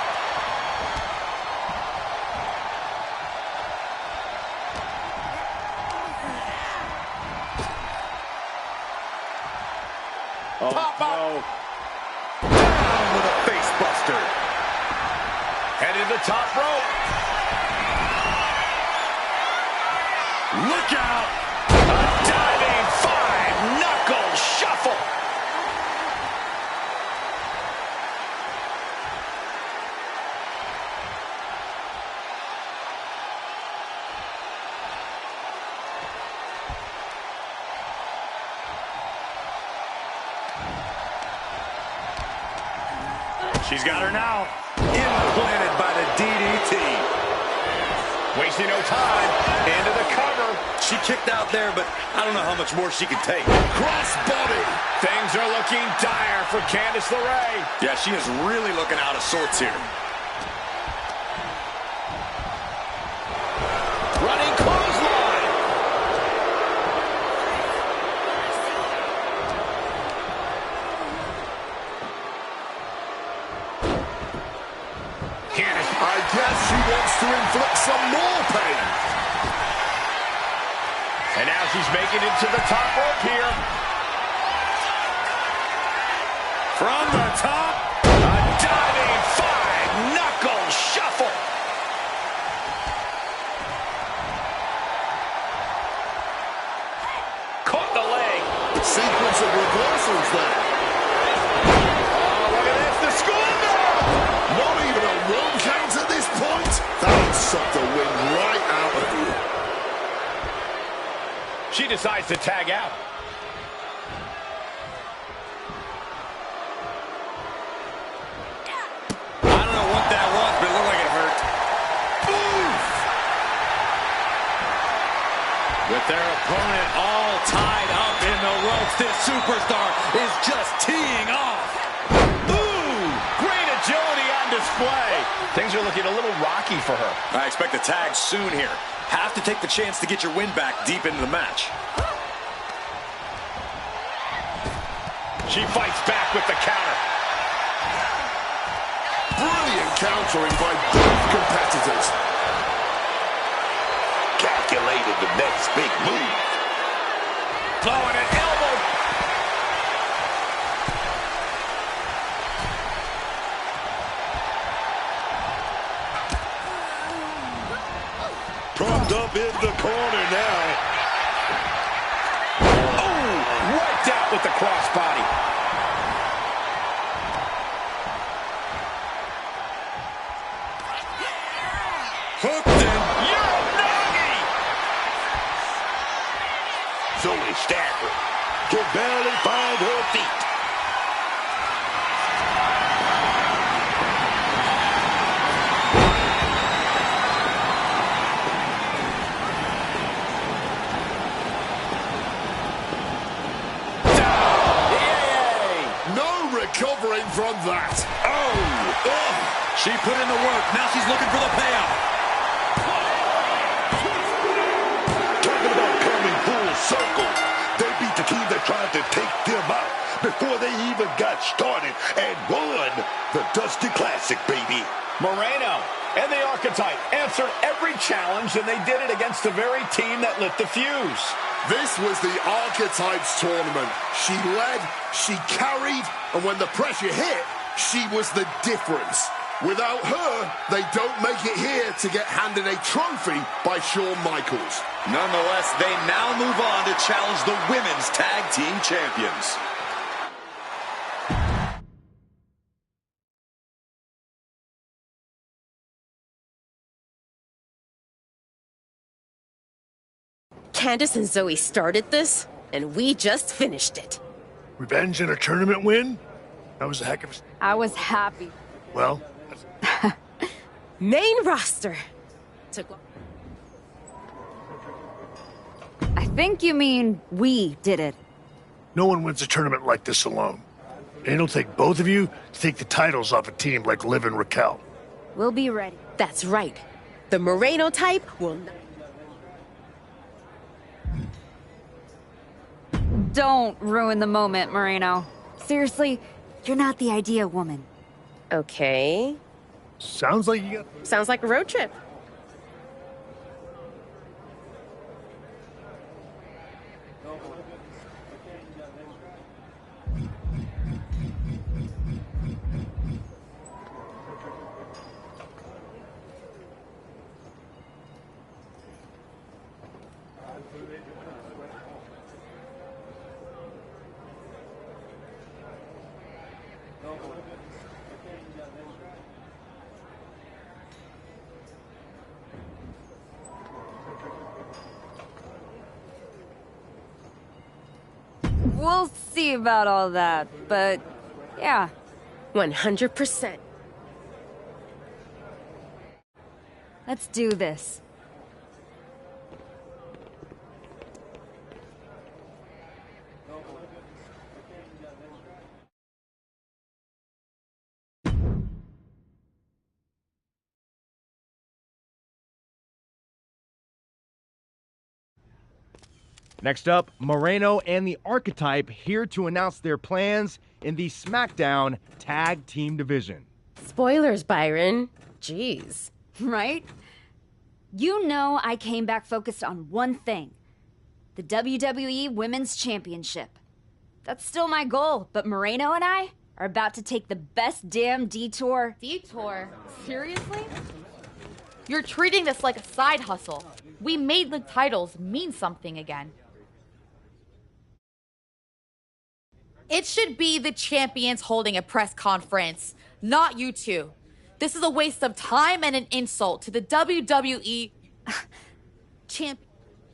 Oh, Pop up. no. Down with a face buster. Headed to the top rope. Look out. A diving 5-knuckle shuffle. She's got her now. Implanted by the DDT. Wasting no time. Into the cover. She kicked out there, but I don't know how much more she can take. Cross body. Things are looking dire for Candice LeRae. Yeah, she is really looking out of sorts here. Running clothesline. Candice. I guess she wants to inflict some more pain. And now she's making it to the top rope here. From the top. A diving 5-knuckle shuffle. Caught the leg. Sequence of reversals there. Oh, look at this. The school bell. Not even a 1 count at this point. That sucked the wind right out of you. She decides to tag out. I don't know what that was, but it looked like it hurt. Oof! With their opponent all tied up in the ropes, this superstar is just teeing off. Ooh, great agility on display. Things are looking a little rocky for her. I expect a tag soon here. Have to take the chance to get your win back deep into the match. She fights back with the counter. Brilliant countering by both competitors. Calculated the next big move. Oh, and an elbow. Wound up in the corner now. Oh, wiped out with the crossbody. Hooked in. Uranagi! Zoe Stark can barely find her feet. No recovering from that. She put in the work. Now she's looking for the payoff. Talking about coming full circle. They beat the team that tried to take them out before they even got started and won the Dusty Classic, baby. Moreno and the Archetype answered every challenge, and they did it against the very team that lit the fuse. This was the Archetypes tournament. She led, she carried, and when the pressure hit, she was the difference. Without her, they don't make it here to get handed a trophy by Shawn Michaels. Nonetheless, they now move on to challenge the women's tag team champions. Candace and Zoe started this, and we just finished it. Revenge and a tournament win? That was a heck of a... I was happy. Well, Main roster. Took I think you mean we did it. no one wins a tournament like this alone. And it'll take both of you to take the titles off a team like Liv and Raquel. We'll be ready. That's right. The Moreno type will not. Don't ruin the moment, Moreno. Seriously, you're not the idea woman. Okay. Sounds like you got... Sounds like a road trip. We'll see about all that, but yeah. 100%. Let's do this. Next up, Moreno and the Archetype here to announce their plans in the SmackDown Tag Team Division. Spoilers, Byron. Jeez. Right? You know I came back focused on one thing. The WWE Women's Championship. That's still my goal, but Moreno and I are about to take the best damn detour. Detour? Seriously? You're treating this like a side hustle. We made the titles mean something again. It should be the champions holding a press conference, not you two. This is a waste of time and an insult to the WWE champ.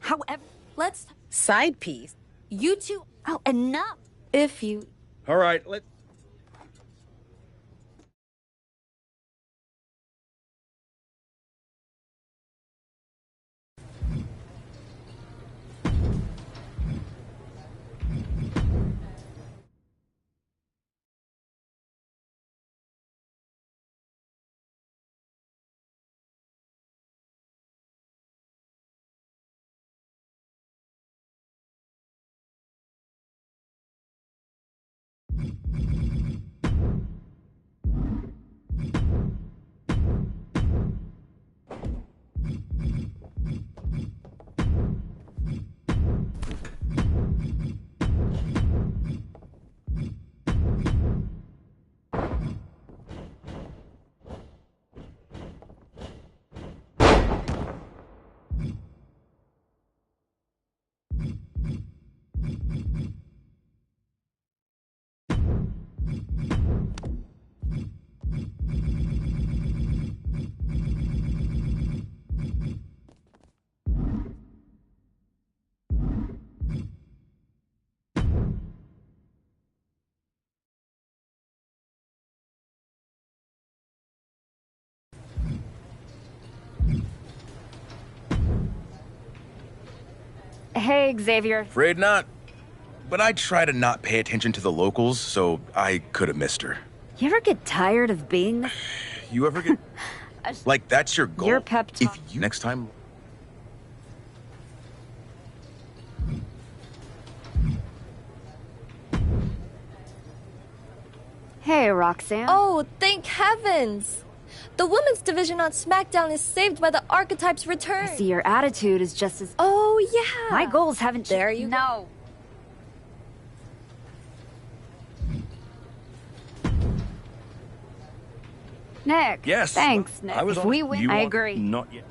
However, let's... Side piece. You two... Oh, enough. If you... All right, let's... Hey, Xavier. Afraid not. But I try to not pay attention to the locals, so I could have missed her. You ever get tired of being... You ever get... like, that's your goal? Your pep talk. If you... Next time... Hey, Roxanne. Oh, thank heavens! The women's division on SmackDown is saved by the Archetype's return. I see your attitude is just as... Oh, yeah. My goals haven't... There you go. Nick. Yes. Thanks, Nick. I was if on... we win, You I want... agree. Not yet.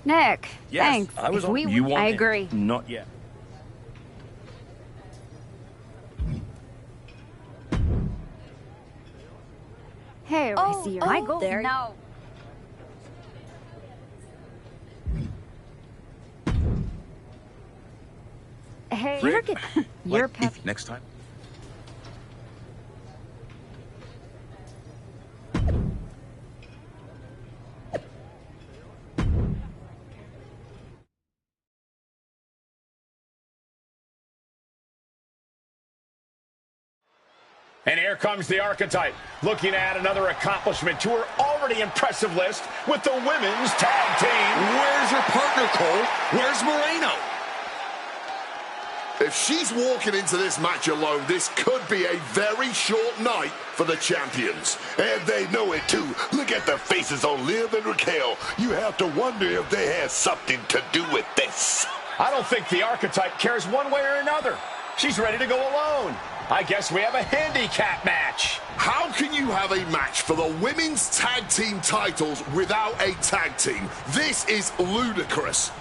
Nick, Yes, thanks. I was if on... we You win, want I it. agree. Not yet. Hey, I see your... My goal... there. No. Hey, you ever get... Your Like, pep... if next time... And here comes the Archetype, looking at another accomplishment to her already impressive list with the women's tag team. Where's her partner, Cole? Where's Moreno? If she's walking into this match alone, this could be a very short night for the champions. And they know it too. Look at the faces on Liv and Raquel. You have to wonder if they had something to do with this. I don't think the Archetype cares one way or another. She's ready to go alone. I guess we have a handicap match. How can you have a match for the women's tag team titles without a tag team? This is ludicrous.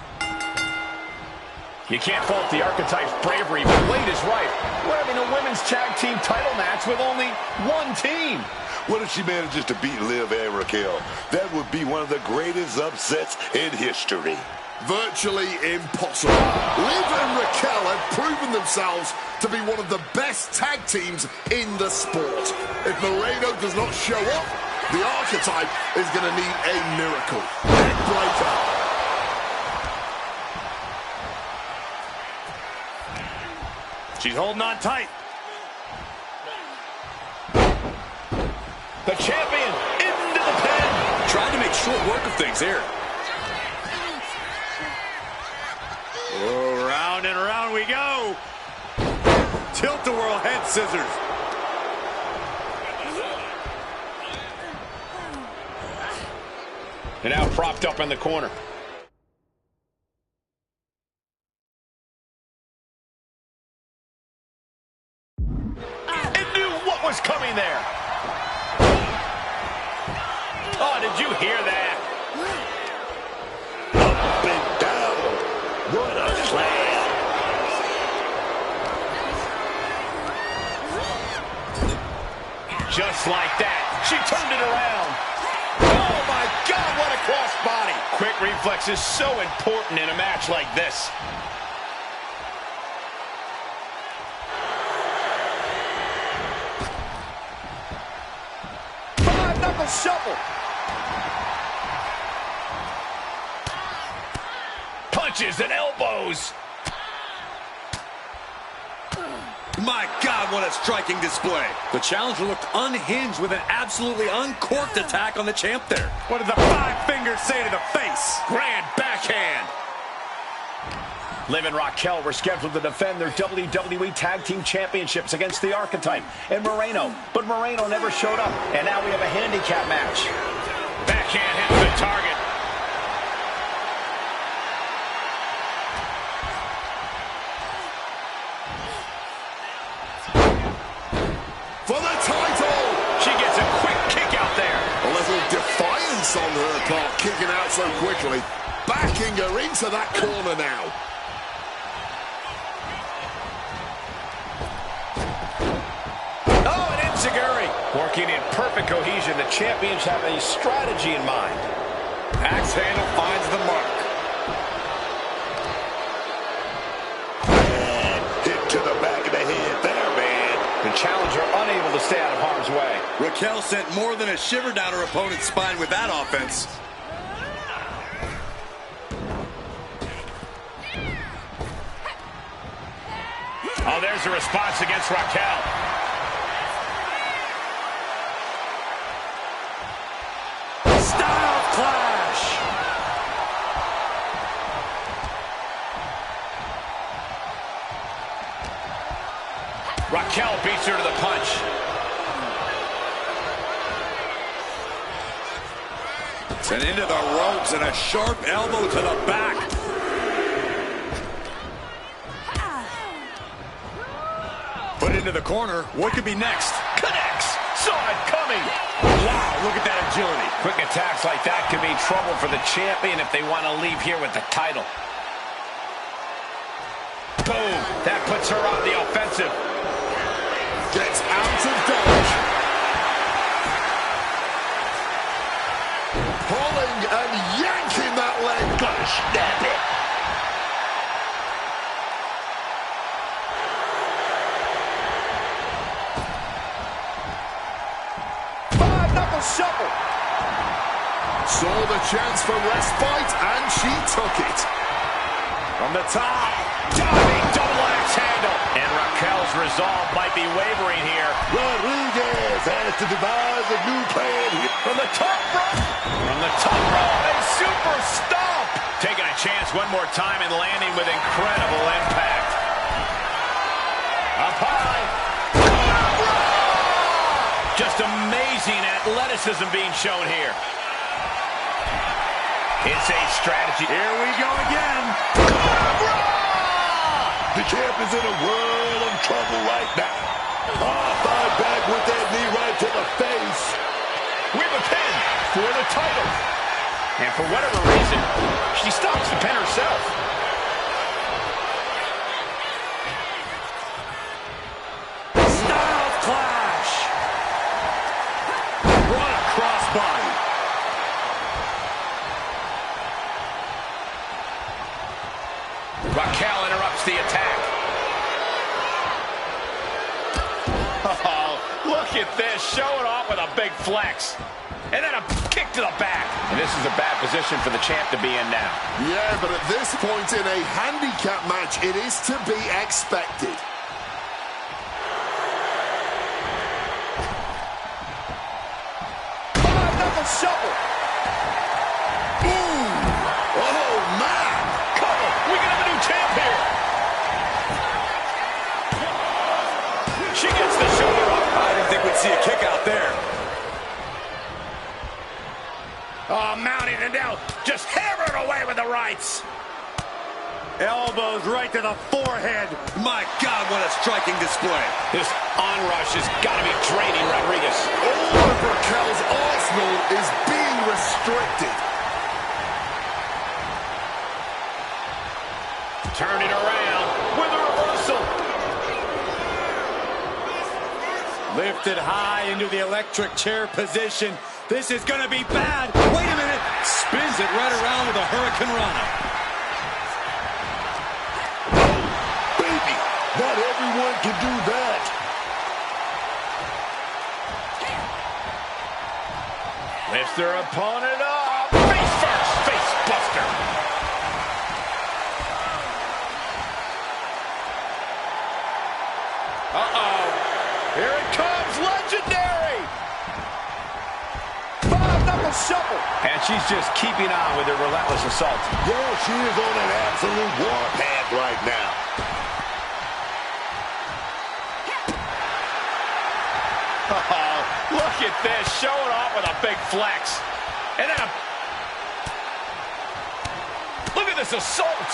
You can't fault the Archetype's bravery, but Wade is right. We're having a women's tag team title match with only one team. What if she manages to beat Liv and Raquel? That would be one of the greatest upsets in history. Virtually impossible. Liv and Raquel have proven themselves to be one of the best tag teams in the sport. If Moreno does not show up, the Archetype is going to need a miracle. Neckbreaker. She's holding on tight. The champion into the pin. Trying to make short work of things here. Oh, round and round we go. Tilt-a-whirl head scissors. And now propped up in the corner. And knew what was coming there. Oh, did you hear that? Up and down. What a slam. Just like that, she turned it around. Oh my God, what a crossbody. Quick reflex is so important in a match like this. Five-knuckle shuffle. Punches and elbows. My God, what a striking display. The challenger looked unhinged with an absolutely uncorked attack on the champ there. What did the five fingers say to the face? Grand backhand. Liv and Raquel were scheduled to defend their WWE Tag Team Championships against the Archetype and Moreno, but Moreno never showed up, and now we have a handicap match. Backhand hits the target. for the title. She gets a quick kick out there. A little defiance on her part, kicking out so quickly. Backing her into that corner now. Oh, and enziguri. Working in perfect cohesion. The champions have a strategy in mind. Axe handle finds the mark. And hit to the back of the head there, man. The challenger unable to stay out of harm's way. Raquel sent more than a shiver down her opponent's spine with that offense. Oh, there's a response against Raquel. Style clash. Raquel beats her to the punch. And into the ropes and a sharp elbow to the back. Put into the corner. What could be next? Connects. Saw it coming. Wow, look at that agility. Quick attacks like that could mean trouble for the champion if they want to leave here with the title. Boom. That puts her on the offensive. Gets out of dodge. Pulling and yanking that leg. Gotta snap it. Five-knuckle shuffle. Saw the chance for respite, and she took it. From the top. Diving double axe handle. And Raquel's resolve might be wavering here. Rodriguez has to devise a new plan here. From the top rope. From the top rope. A super stomp. Taking a chance one more time and landing with incredible impact. Up high. Just amazing athleticism being shown here. It's a strategy. Here we go again. The champ is in a world of trouble right now. Fight back with that knee right to the face. We have a pin for the title. And for whatever reason, she stops the pin herself. Style clash. What a crossbody. Raquel interrupts the attack. Oh, look at this. Showing off with a big flex. And then a kick to the back. And this is a bad position for the champ to be in now. Yeah, but at this point in a handicap match, it is to be expected. Five-knuckle shuffle. Ooh. Oh, man. Cover. We can have a new champ here. She gets the shoulder up. I didn't think we'd see a kick out there. Oh, mounting it down. Just hammering away with the rights. Elbows right to the forehead. My God, what a striking display. This onrush has got to be draining Rodriguez. All of Raquel's arsenal is being restricted. Turning around with a reversal. Lifted high into the electric chair position. This is going to be bad. Wait a minute. Spins it right around with a Hurricane Rana. Baby, not everyone can do that. Lifts their opponent up. Face first. Face buster. Uh-oh. Here it comes. Legendary. Five-knuckle shuffle. And she's just keeping on with her relentless assault. Yeah, she is on an absolute warpath right now. Oh, look at this. Showing off with a big flex. And then a... Look at this assault.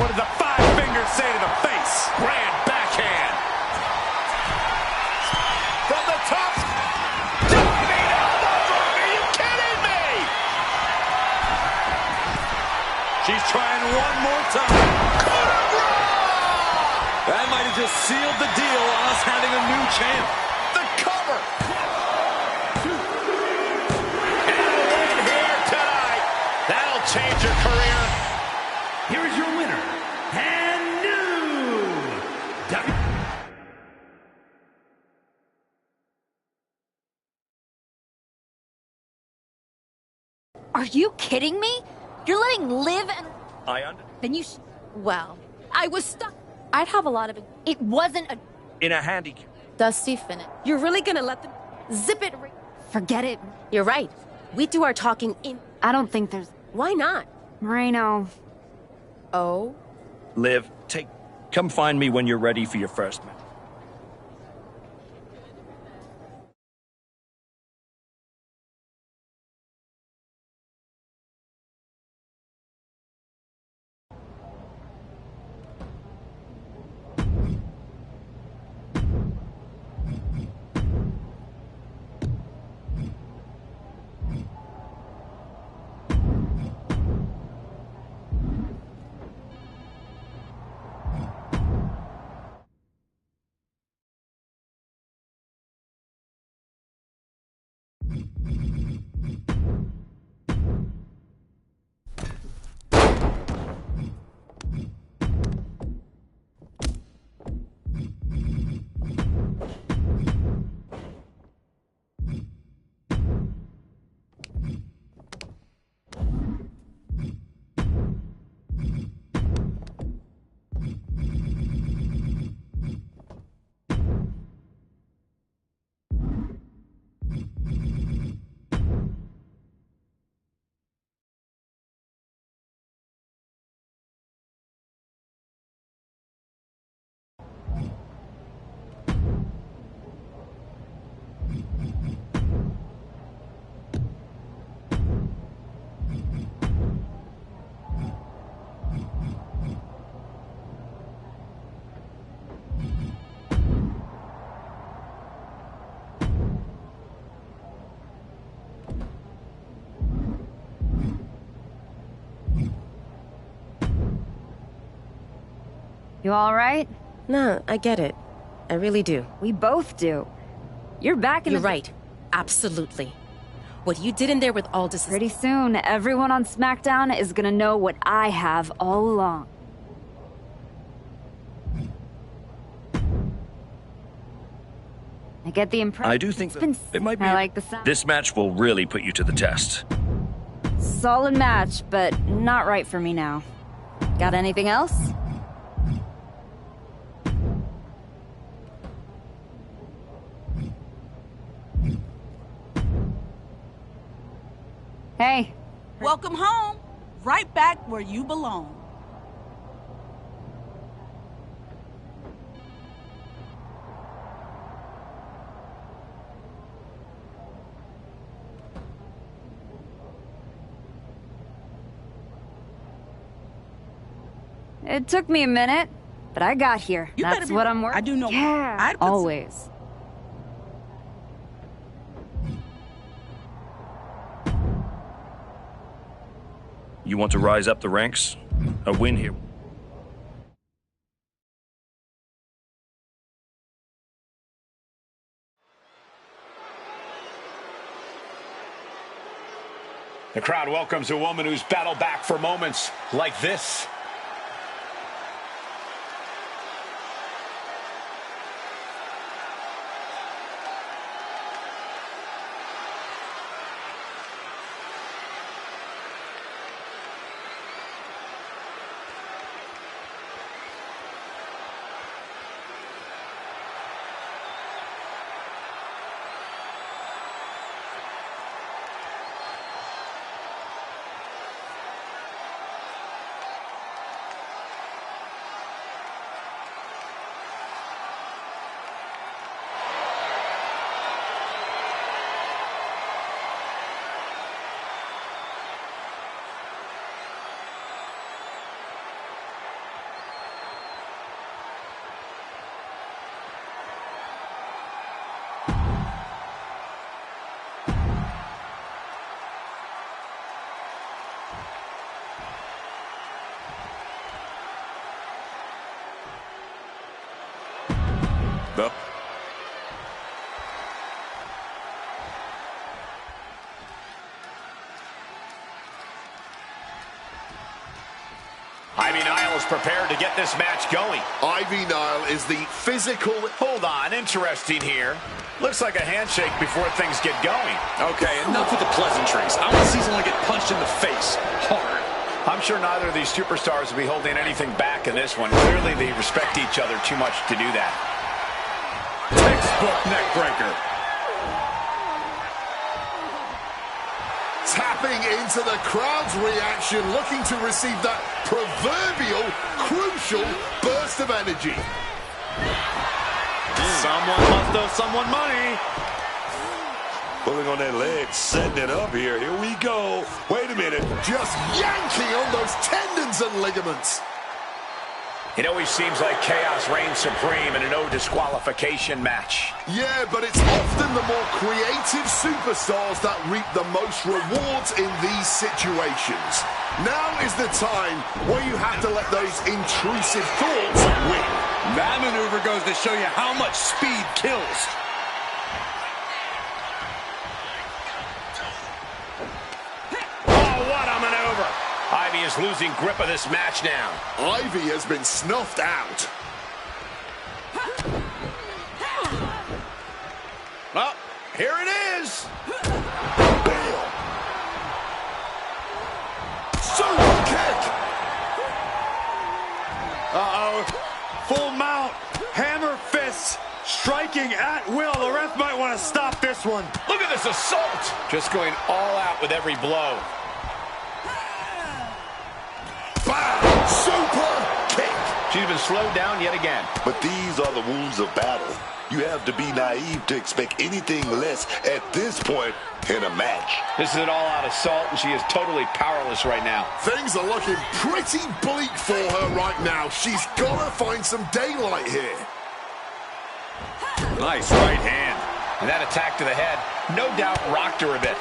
What did the 5 fingers say to the face? Grand backhand. From the top. Diving elbow drop. Are you kidding me? She's trying one more time. That might have just sealed the deal on us having a new champ. The cover. And a win here tonight. That'll change your career. Here is your winner, and new Are you kidding me? You're letting Liv and... Then you Well, I was stuck. I'd have a lot of it. It wasn't a... In a handicap. Dusty Phienas. You're really gonna let them Zip it. Forget it. You're right. We do our talking in. I don't think there's... Why not? Moreno. Oh? Liv, come find me when you're ready for your first match. You all right? No, I get it. I really do. We both do. You're back in You're right. Absolutely. What you did in there with Aldous is... Pretty soon, everyone on SmackDown is gonna know what I have all along. I get the impression... I do think that it might be... I like the sound. This match will really put you to the test. Solid match, but not right for me now. Got anything else? Hey. Welcome home. Right back where you belong. It took me a minute, but I got here. That's what I'm working. I do know. Yeah, always. You want to rise up the ranks? A win here. The crowd welcomes a woman who's battled back for moments like this. prepared to get this match going. Ivy Nile is the physical... Hold on, interesting here. Looks like a handshake before things get going. Okay, enough with the pleasantries. I want to see someone get punched in the face hard. I'm sure neither of these superstars will be holding anything back in this one. Clearly, they respect each other too much to do that. Textbook neck breaker. Tapping into the crowd's reaction, looking to receive that proverbial, crucial burst of energy. Someone must owe someone money. Pulling on that leg, setting it up here. Here we go. Wait a minute. Just yanking on those tendons and ligaments. It always seems like chaos reigns supreme in a no disqualification match. Yeah, but it's often the more creative superstars that reap the most rewards in these situations. Now is the time where you have to let those intrusive thoughts win. That maneuver goes to show you how much speed kills. Oh, what a maneuver! Ivy is losing grip of this match now. Ivy has been snuffed out. Well, here it is. Super kick. Uh-oh. Full mount. Hammer fists. Striking at will. The ref might want to stop this one. Look at this assault. Just going all out with every blow. Bam! Super kick. She's been slowed down yet again. But these are the rules of battle. You have to be naive to expect anything less at this point in a match. This is an all-out assault, and she is totally powerless right now. Things are looking pretty bleak for her right now. She's got to find some daylight here. Nice right hand. And that attack to the head, no doubt, rocked her a bit.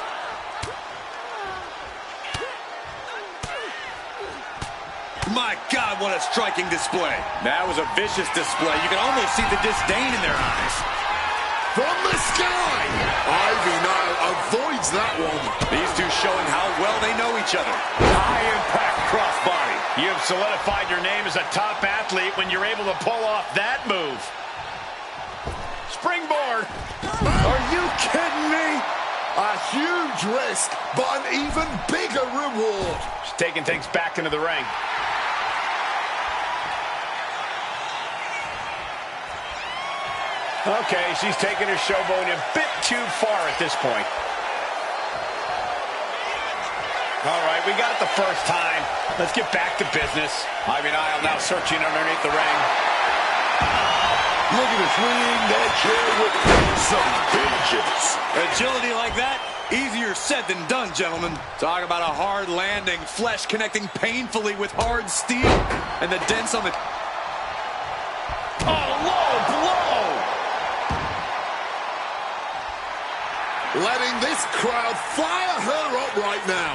My God, what a striking display. That was a vicious display. You can almost see the disdain in their eyes. From the sky! Ivy Nile avoids that one. These two showing how well they know each other. High impact crossbody. You have solidified your name as a top athlete when you're able to pull off that move. Springboard. Are you kidding me? A huge risk, but an even bigger reward. She's taking things back into the ring. Okay, she's taking her showboat a bit too far at this point. All right, we got it the first time. Let's get back to business. Ivy Nile now searching underneath the ring. Look at her swinging that chair with some vengeance. Agility like that, easier said than done, gentlemen. Talk about a hard landing, flesh connecting painfully with hard steel, and the dents on the... Oh, low blow! Letting this crowd fire her up right now.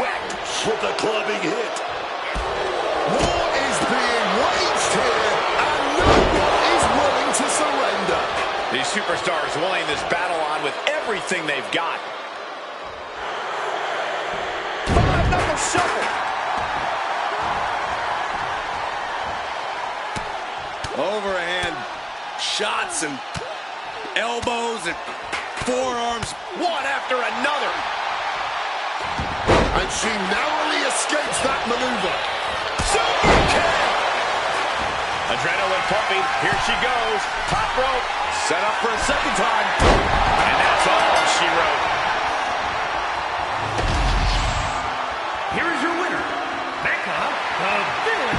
Whacked with a clubbing hit. War is being waged here, and no one is willing to surrender. These superstars willing this battle on with everything they've got. Five-knuckle shuffle. Overhand shots and elbows and forearms, one after another. And she narrowly escapes that maneuver. Super kick! Adrenaline pumping. Here she goes. Top rope. set up for a second time. And that's all she wrote. Here is your winner, Becca the Villain.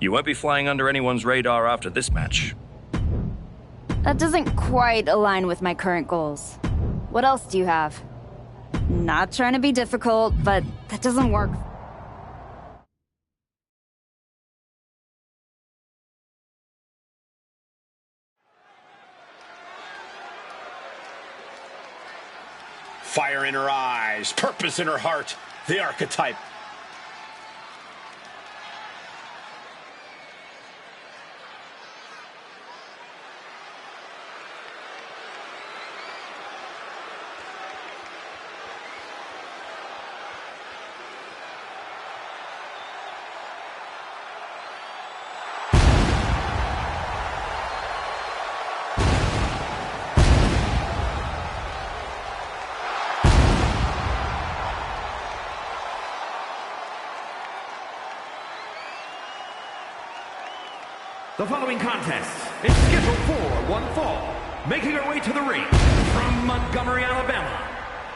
You won't be flying under anyone's radar after this match. That doesn't quite align with my current goals. What else do you have? Not trying to be difficult, but that doesn't work. Fire in her eyes, purpose in her heart, the archetype. The following contest is scheduled for one fall. Making her way to the ring from Montgomery, Alabama,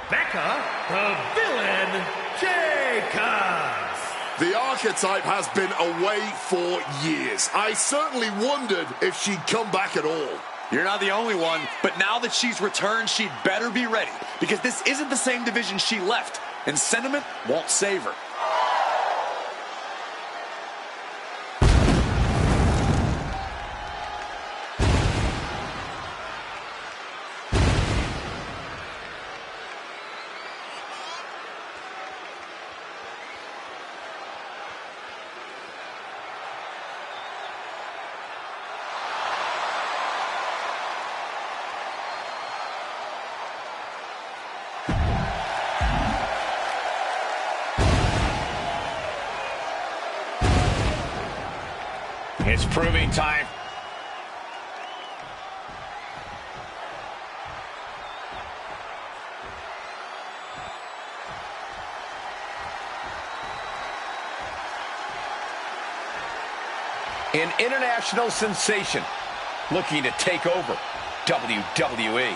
Becca the Villain Jacobs. The archetype has been away for years. I certainly wondered if she'd come back at all. You're not the only one, but now that she's returned, she'd better be ready, because this isn't the same division she left, and sentiment won't save her. It's proving time. An international sensation looking to take over WWE.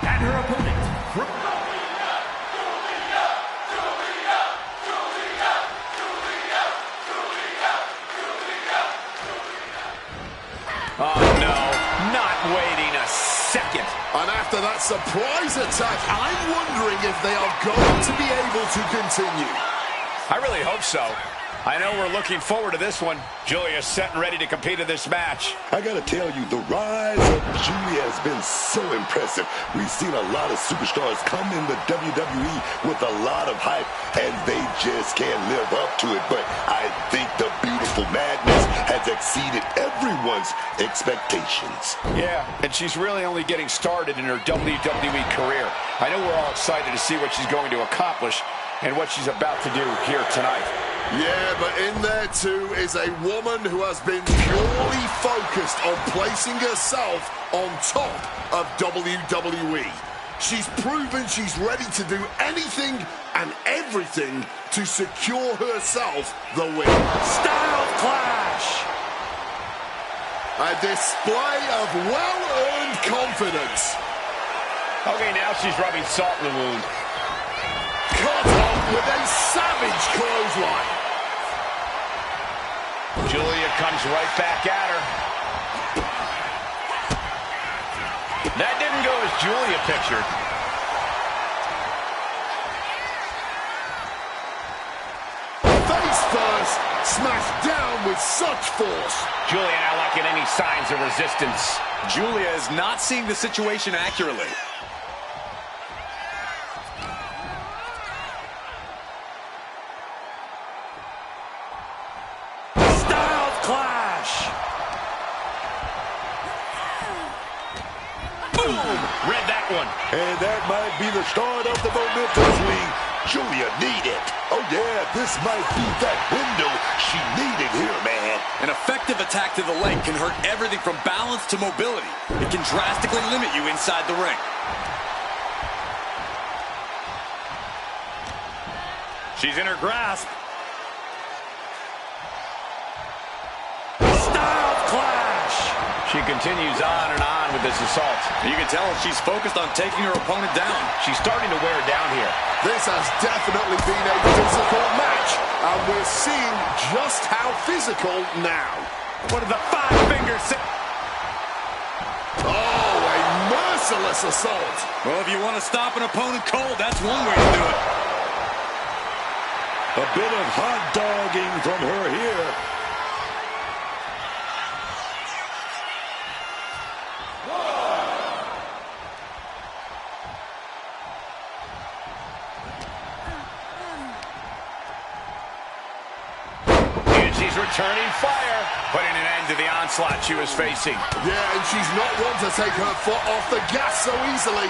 And her opponent from... Oh no, not waiting a second. And after that surprise attack, I'm wondering if they are going to be able to continue. I really hope so. I know we're looking forward to this one. Julia's set and ready to compete in this match. I gotta tell you, the rise of Julia has been so impressive. We've seen a lot of superstars come in the WWE with a lot of hype, and they just can't live up to it. But I think the beautiful madness has exceeded everyone's expectations. Yeah, and she's really only getting started in her WWE career. I know we're all excited to see what she's going to accomplish and what she's about to do here tonight. Yeah, but in there too is a woman who has been purely focused on placing herself on top of WWE. She's proven she's ready to do anything and everything to secure herself the win. Style Clash! A display of well-earned confidence. Okay, now she's rubbing salt in the wound. Cut off with a savage clothesline. Julia comes right back at her. That didn't go as Julia pictured. Face first, smashed down with such force. Julia not lacking any signs of resistance. Julia is not seeing the situation accurately. Read that one. And that might be the start of the momentum swing Julia needed. Oh yeah, this might be that window she needed here, man. An effective attack to the leg can hurt everything from balance to mobility. It can drastically limit you inside the ring. She's in her grasp. Style Clash! She continues on and on with this assault. You can tell she's focused on taking her opponent down. She's starting to wear down here. This has definitely been a physical match, and we're seeing just how physical now. What are the 5 fingers say? Oh, a merciless assault. Well, if you want to stop an opponent cold, that's one way to do it. A bit of hot dogging from her here. Returning fire, putting an end to the onslaught she was facing. Yeah, and she's not one to take her foot off the gas so easily.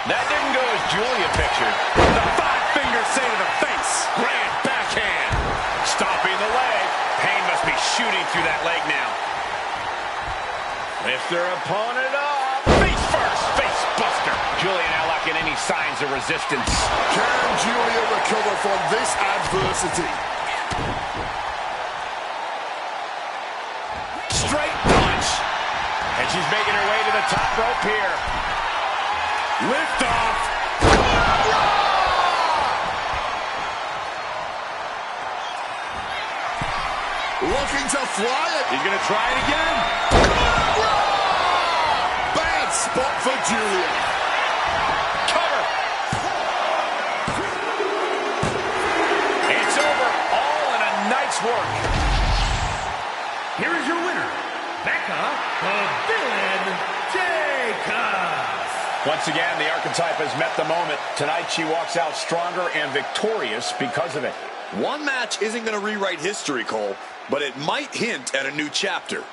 That didn't go as Julia pictured. The 5 fingers say to the face. Grand backhand. Stopping the leg. Pain must be shooting through that leg now. Lift her opponent up. Face first. Face buster. Julia now lacking any signs of resistance. Can Julia recover from this adversity? Straight punch. And she's making her way to the top rope here. Lift off. Looking to fly it. He's going to try it again. Bad spot for Julia. Cover. It's over. All in a night's work. Here is your winner, Becca the Villain Jacobs. Once again, the archetype has met the moment. Tonight, she walks out stronger and victorious because of it. One match isn't going to rewrite history, Cole, but it might hint at a new chapter.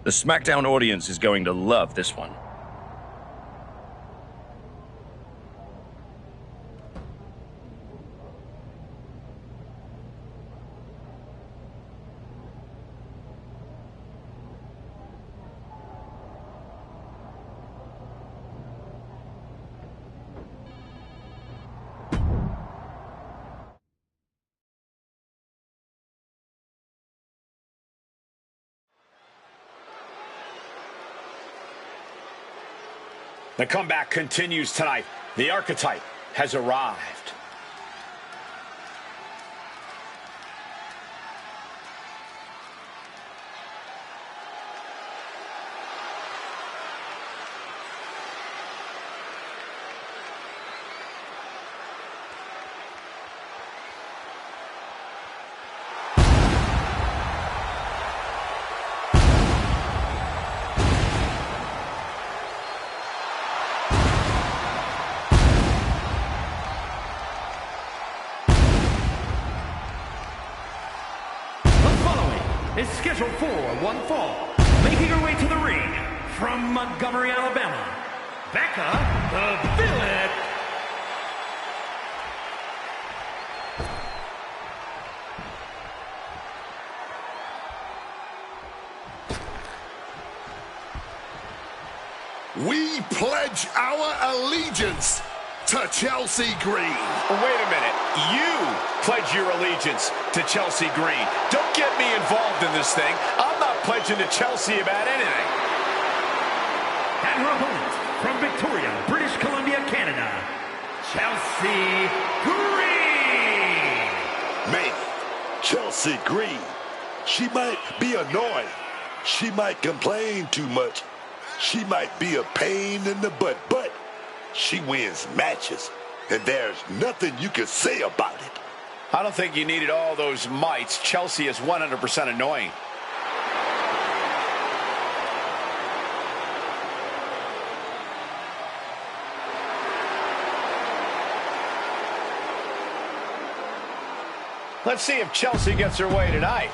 The SmackDown audience is going to love this one. The comeback continues tonight. The Archetype has arrived. Is scheduled for one fall, making her way to the ring from Montgomery, Alabama, Becca the Villain. We pledge our allegiance to Chelsea Green. Wait a minute. You pledge your allegiance to Chelsea Green. Don't get me involved in this thing. I'm not pledging to Chelsea about anything. And her opponent from Victoria, British Columbia, Canada, Chelsea Green. Man, Chelsea Green. She might be annoying. She might complain too much. She might be a pain in the butt, but she wins matches, and there's nothing you can say about it. I don't think you needed all those mites. Chelsea is 100% annoying. Let's see if Chelsea gets her way tonight.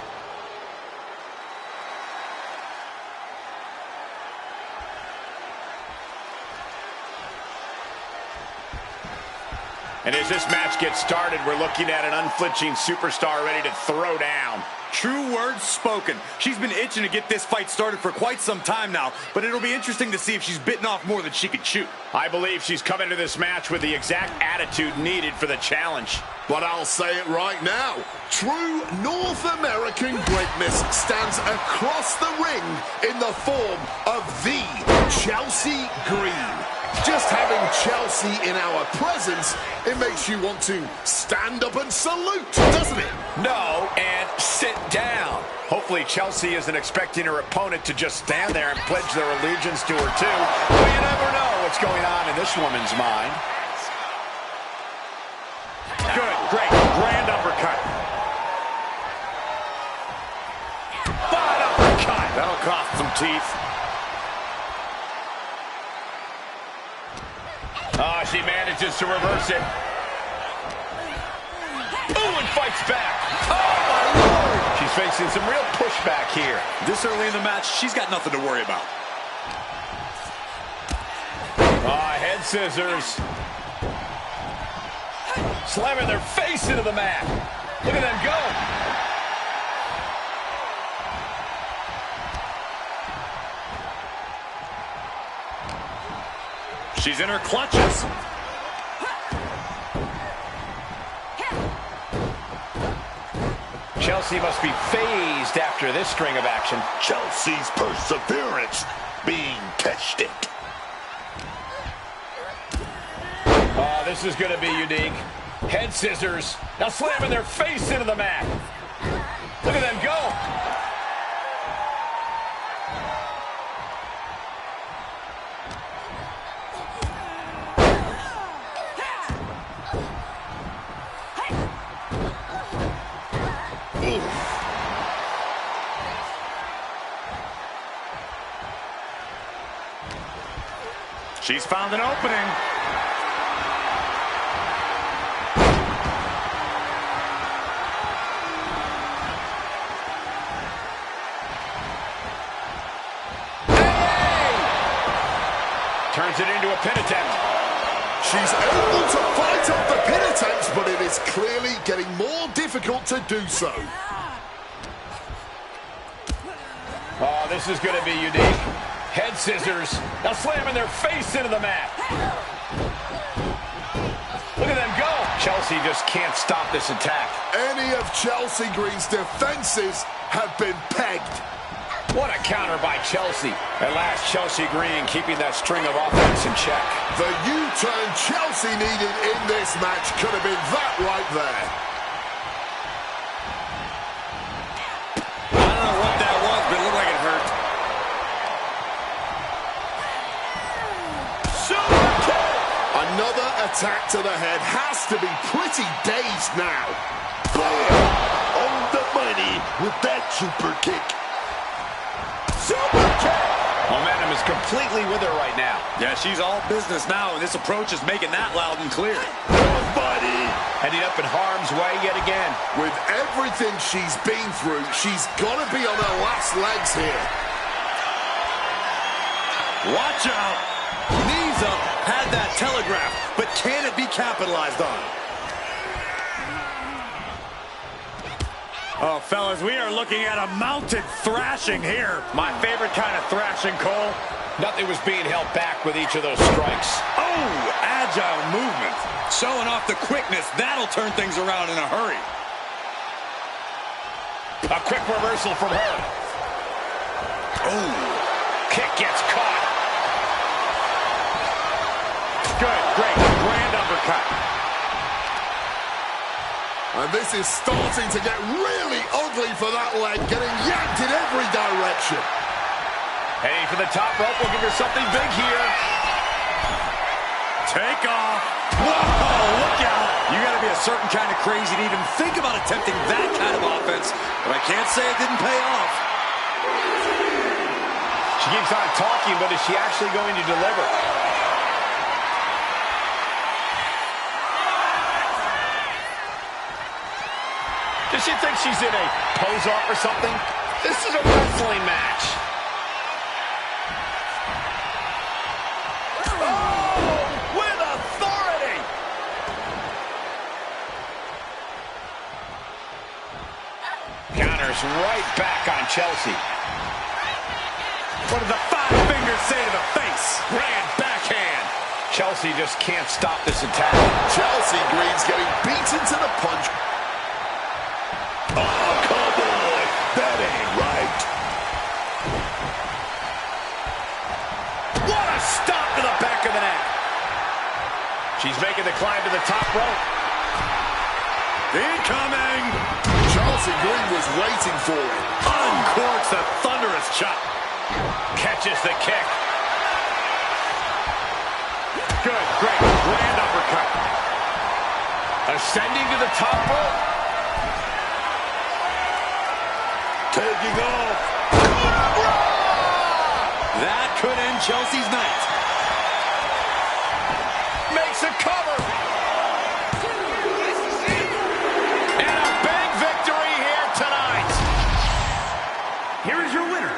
And as this match gets started, we're looking at an unflinching superstar ready to throw down. True words spoken. She's been itching to get this fight started for quite some time now, but it'll be interesting to see if she's bitten off more than she can chew. I believe she's come into this match with the exact attitude needed for the challenge. But I'll say it right now. True North American greatness stands across the ring in the form of the Chelsea Green. Just having Chelsea in our presence, it makes you want to stand up and salute, doesn't it? No, and sit down. Hopefully Chelsea isn't expecting her opponent to just stand there and pledge their allegiance to her too. But you never know what's going on in this woman's mind. Good, great, grand uppercut. Fine uppercut. That'll cost some teeth. Oh, she manages to reverse it. Ooh, and fights back. Oh, my Lord. She's facing some real pushback here. This early in the match, she's got nothing to worry about. Head scissors. Slamming their face into the mat. Look at them go. She's in her clutches. Chelsea must be phased after this string of action. Chelsea's perseverance being tested. Oh, this is going to be unique. Head scissors. Now slamming their face into the mat. Look at them go. She's found an opening. Turns it into a pin attempt. She's able to fight off the pin attempts, but it is clearly getting more difficult to do so. Oh, this is going to be unique. Head scissors. Now slamming their face into the mat. Look at them go. Chelsea just can't stop this attack. Any of Chelsea Green's defenses have been pegged. What a counter by Chelsea. At last, Chelsea Green keeping that string of offense in check. The U-turn Chelsea needed in this match could have been that right there. I don't know what that was, but it looked like it hurt. Super kick! Another attack to the head has to be pretty dazed now. Bam! On the money with that super kick. Super kick! Momentum is completely with her right now. Yeah, she's all business now, and this approach is making that loud and clear. Body. Ending up in harm's way yet again. With everything she's been through, she's got to be on her last legs here. Watch out! Knees up, had that telegraphed, but can it be capitalized on? Oh, fellas, we are looking at a mounted thrashing here. My favorite kind of thrashing, Cole. Nothing was being held back with each of those strikes. Oh, agile movement. Showing off the quickness. That'll turn things around in a hurry. A quick reversal from her. Oh, kick gets caught. Good, great, grand uppercut. And this is starting to get really ugly for that leg, getting yanked in every direction. Heading for the top rope, looking for something big here. Take off. Whoa, look out. You got to be a certain kind of crazy to even think about attempting that kind of offense. But I can't say it didn't pay off. She keeps on talking, but is she actually going to deliver? Does she think she's in a pose-off or something? This is a wrestling match. Oh, with authority! Counters right back on Chelsea. What does the 5 fingers say to the face? Grand backhand. Chelsea just can't stop this attack. Chelsea Green's getting beaten to the punch. Oh, come on. That ain't right. What a stop to the back of the neck. She's making the climb to the top rope. Incoming. Chelsea Green was waiting for it. Uncorks a thunderous chop. Catches the kick. Good, great, grand uppercut. Ascending to the top rope. Taking off. That could end Chelsea's night. Makes a cover. And a big victory here tonight. Here is your winner,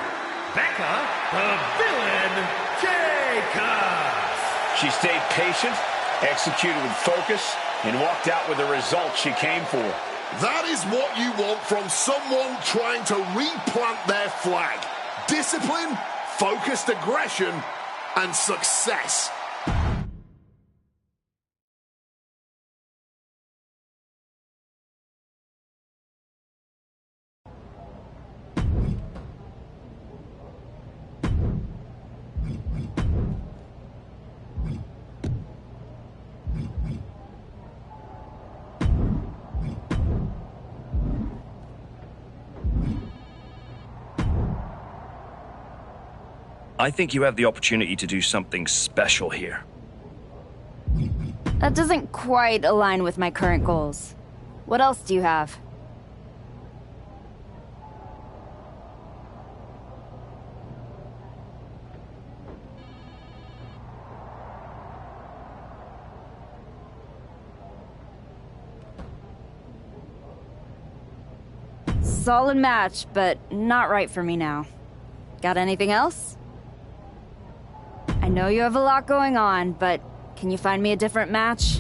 Becca the Villain Jacobs. She stayed patient, executed with focus, and walked out with the result she came for. That is what you want from someone trying to replant their flag. Discipline, focused aggression, and success. I think you have the opportunity to do something special here. That doesn't quite align with my current goals. What else do you have? Solid match, but not right for me now. Got anything else? I know you have a lot going on, but can you find me a different match?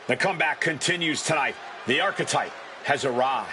The comeback continues tonight. The Archetype has arrived.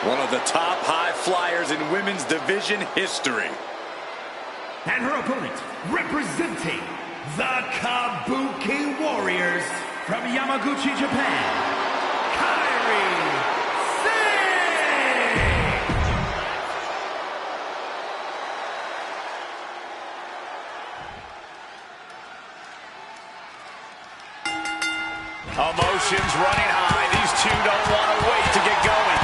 One of the top high flyers in women's division history. And her opponent, representing the Kabuki Warriors from Yamaguchi, Japan, Kairi Singh! Emotions running high. These two don't want to wait to get going.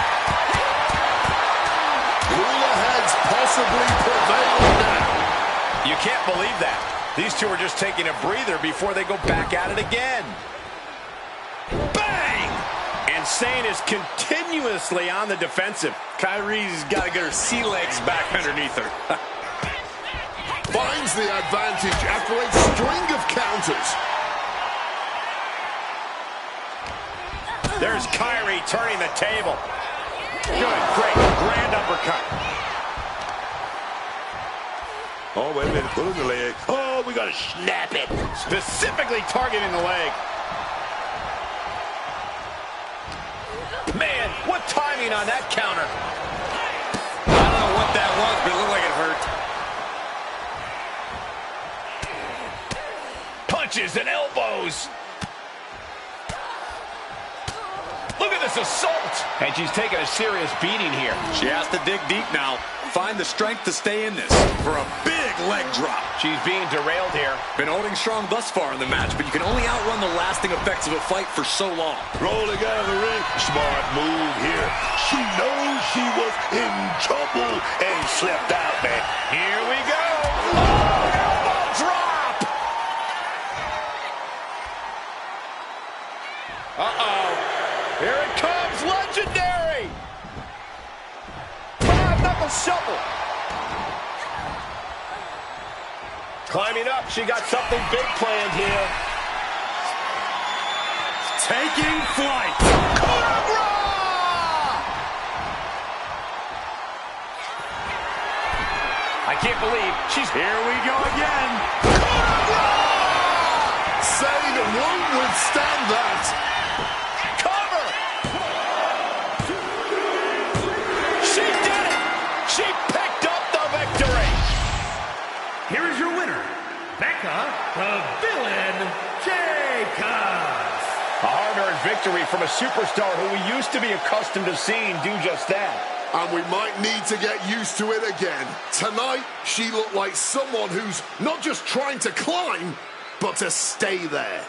Cooler heads possibly prevail now. You can't believe that. These two are just taking a breather before they go back at it again. Bang! Insane is continuously on the defensive. Kairi's got to get her sea legs back underneath her. Finds the advantage after a string of counters. There's Kairi turning the table. Good, great, grand uppercut. Oh, wait a minute, put in the leg. Oh, we gotta snap it. Specifically targeting the leg. Man, what timing on that counter. I don't know what that was, but it looked like it hurt. Punches and elbows. Look at this assault. And she's taking a serious beating here. She has to dig deep now. Find the strength to stay in this for a big leg drop. She's being derailed here. Been holding strong thus far in the match, but you can only outrun the lasting effects of a fight for so long. Rolling out of the ring. Smart move here. She knows she was in trouble and slipped out, man. Here we go. Oh, elbow drop. Uh-oh. Here it comes, legendary! Five-knuckle shuffle. Climbing up, she got something big planned here. Taking flight. I can't believe she's... Here we go again. Sane won't withstand that. She picked up the victory! Here is your winner, Becca the Villain Jacobs. A hard-earned victory from a superstar who we used to be accustomed to seeing do just that. And we might need to get used to it again. Tonight, she looked like someone who's not just trying to climb, but to stay there.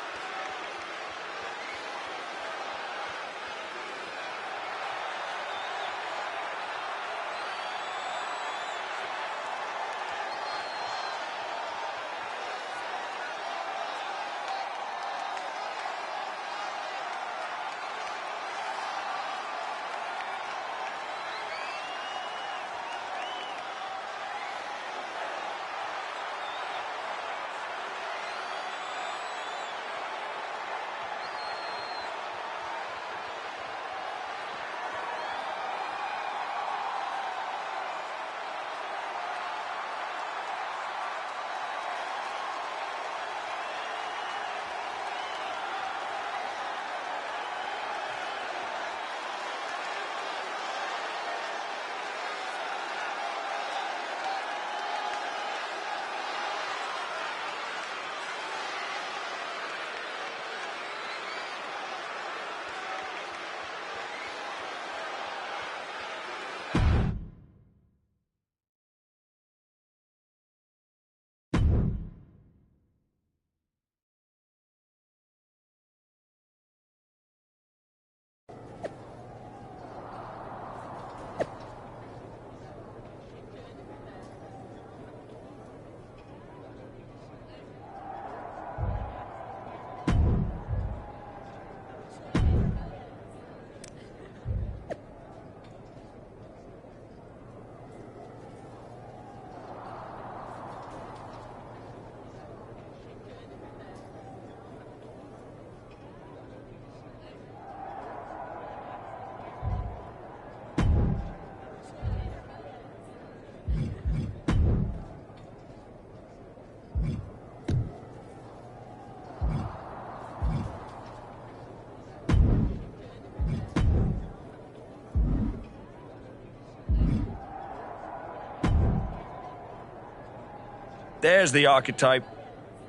There's the archetype.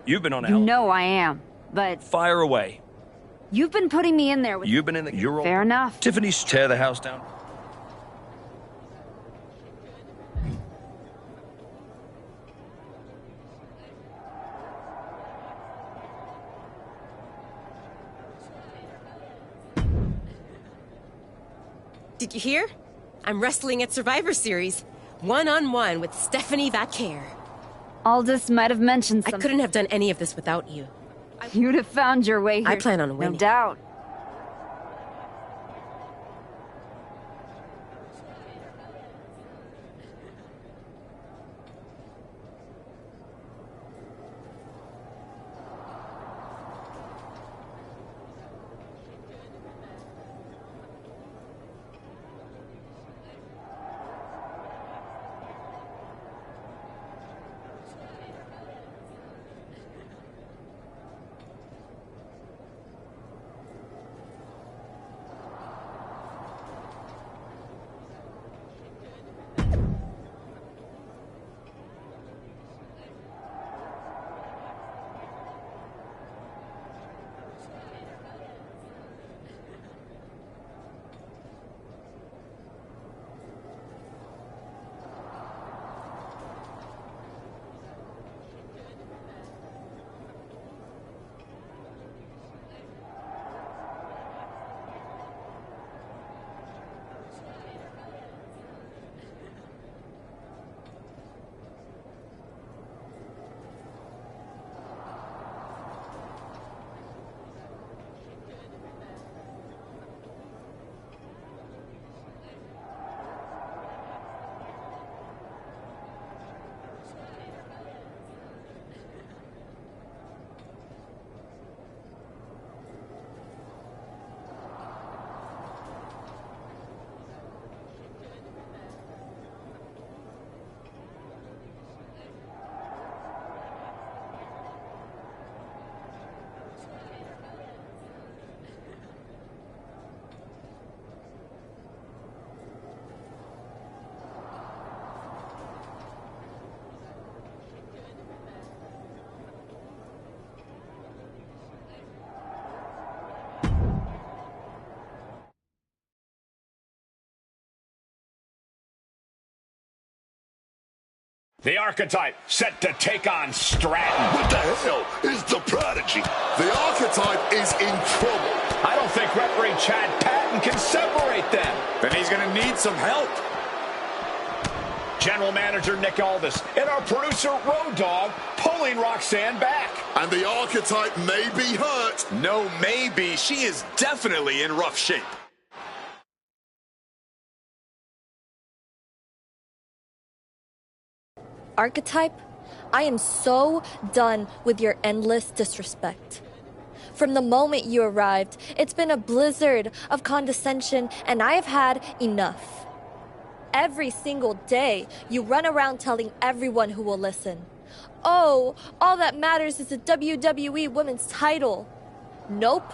You've been on a You hell. know I am, but Fire away. you've been putting me in there with... You've been in the... You're all... Fair enough. Tiffany's tear the house down. Did you hear? I'm wrestling at Survivor Series. One-on-one with Stephanie Vaquer. Aldous might have mentioned something. I couldn't have done any of this without you. You'd have found your way here. I plan on winning. No doubt. The Archetype set to take on Stratton. What the hell is the Prodigy? The Archetype is in trouble. I don't think referee Chad Patton can separate them. Then he's going to need some help. General Manager Nick Aldis and our producer Road Dogg pulling Roxanne back. And the Archetype may be hurt. No, maybe. She is definitely in rough shape. Archetype, I am so done with your endless disrespect. From the moment you arrived, it's been a blizzard of condescension, and I have had enough. Every single day, you run around telling everyone who will listen, "Oh, all that matters is the WWE Women's title." Nope.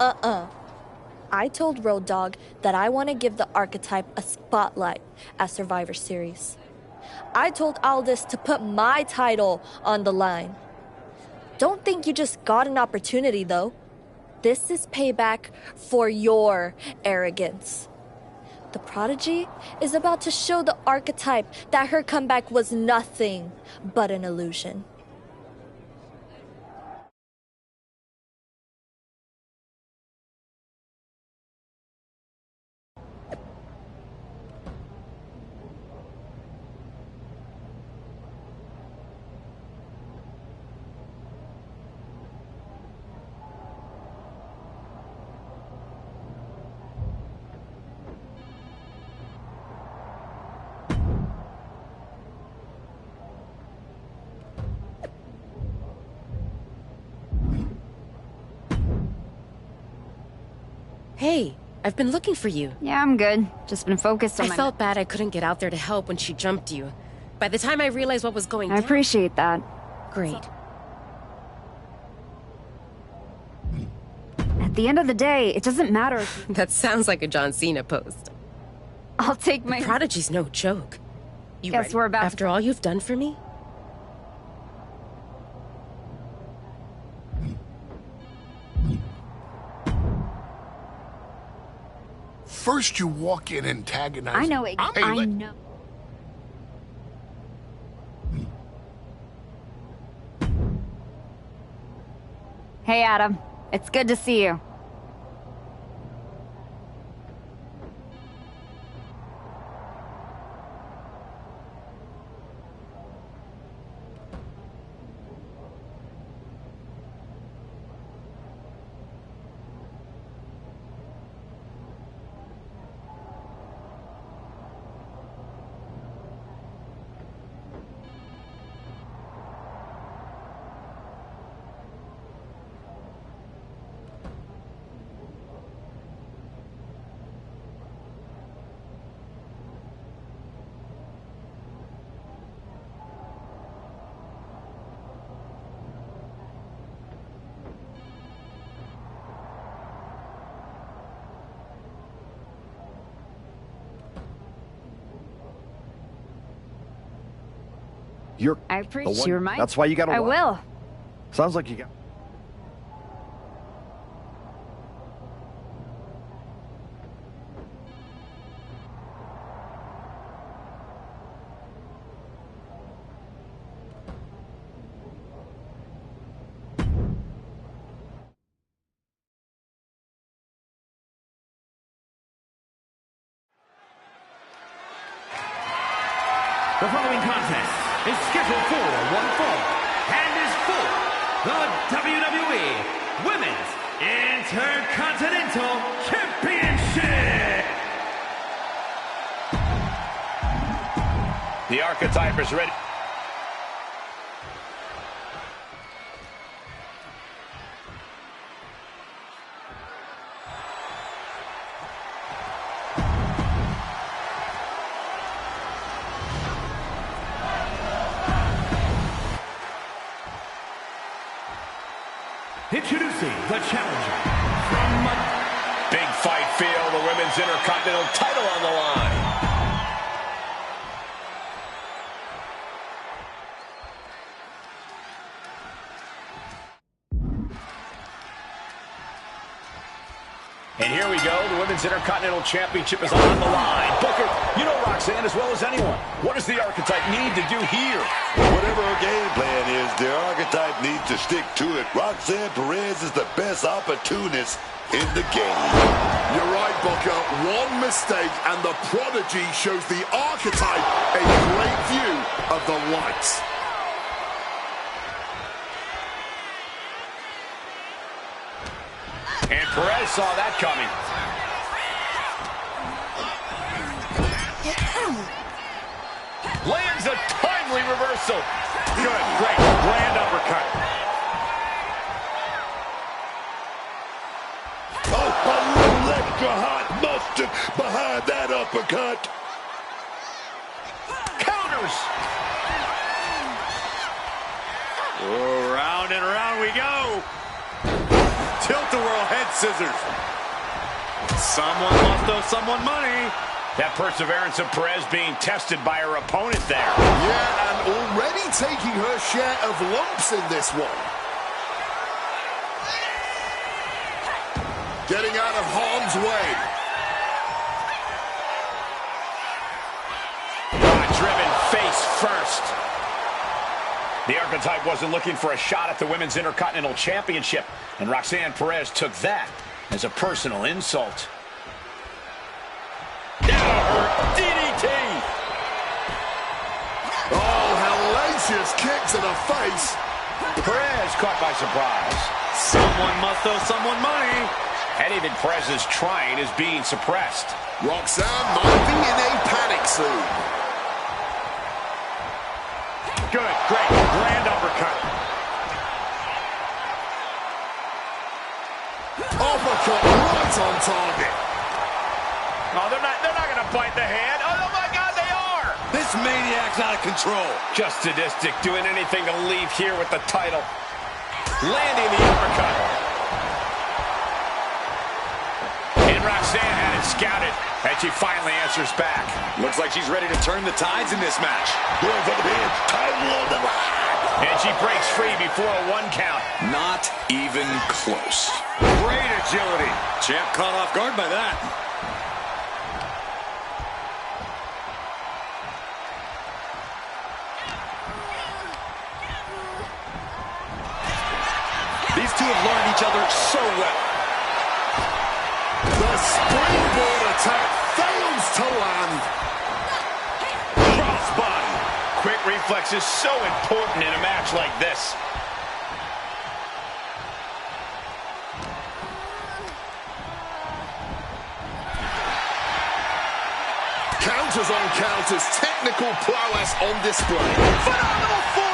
I told Road Dogg that I want to give the Archetype a spotlight at Survivor Series. I told Aldis to put my title on the line. Don't think you just got an opportunity, though. This is payback for your arrogance. The Prodigy is about to show the Archetype that her comeback was nothing but an illusion. Hey, I've been looking for you. Yeah, I'm good. Just been focused on I felt bad I couldn't get out there to help when she jumped you. By the time I realized what was going down... I appreciate that. Great. At the end of the day, it doesn't matter if... That sounds like a John Cena post. I'll take my... The Prodigy's no joke. You Guess ready? we're about After all you've done for me? first you walk in antagonizing. I know it. I know. Hey, Adam. It's good to see you. I appreciate your mind. That's why you got to. I will. Sounds like you got. The following contest is scheduled for one fall and is for the WWE Women's Intercontinental Championship. The Archetype is ready. Introducing the challenger from Big fight feel, the Women's Intercontinental title on the line. And here we go. The Women's Intercontinental Championship is on the line. Booker, you know Roxanne as well as anyone. What does the Archetype need to do here? Whatever her game plan is, the Archetype needs to stick to it. Roxanne Perez is the best opportunist in the game. You're right, Booker. One mistake and the Prodigy shows the Archetype a great view of the lights. And Perez saw that coming. Lands a timely reversal. Good, great, grand uppercut. Oh, a little extra hot mustard behind that uppercut. Counters. Oh, round and round we go. Tilt-a-whirl head scissors. Someone must owe someone money. That perseverance of Perez being tested by her opponent there. Yeah, and already taking her share of lumps in this one. Getting out of harm's way. Driven face first. The Archetype wasn't looking for a shot at the Women's Intercontinental Championship, and Roxanne Perez took that as a personal insult. DDT! Oh, hellacious kick to the face. Perez caught by surprise. Someone must owe someone money. Anything Perez is trying is being suppressed. Roxanne might be in a panic soon. Good, great, grand uppercut. Uppercut right on target. Oh, they're not going to bite the hand. Oh, my God, they are. This maniac's out of control. Just sadistic, doing anything to leave here with the title. Landing the uppercut. And Roxanne had it scouted, and she finally answers back. Looks like she's ready to turn the tides in this match. And she breaks free before a 1 count. Not even close. Great agility. Champ caught off guard by that. two have learned each other so well. The springboard attack fails to land. Crossbody. Quick reflex is so important in a match like this. Counters on counters, technical prowess on display. Phenomenal forearm!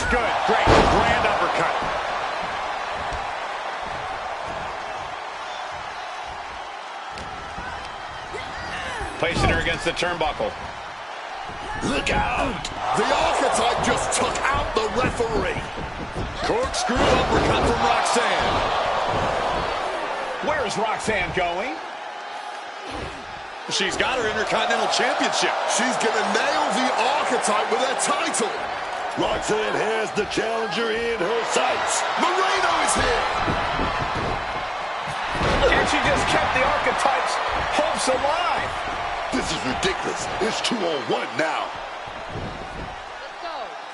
Good, great, grand uppercut. Placing her against the turnbuckle. Look out! The Archetype just took out the referee. Corkscrew uppercut from Roxanne. Where's Roxanne going? She's got her Intercontinental Championship. She's gonna nail the Archetype with her title. Roxanne has the challenger in her sights. Moreno is here. And she just kept the Archetype's hopes alive. This is ridiculous. It's 2-on-1 now.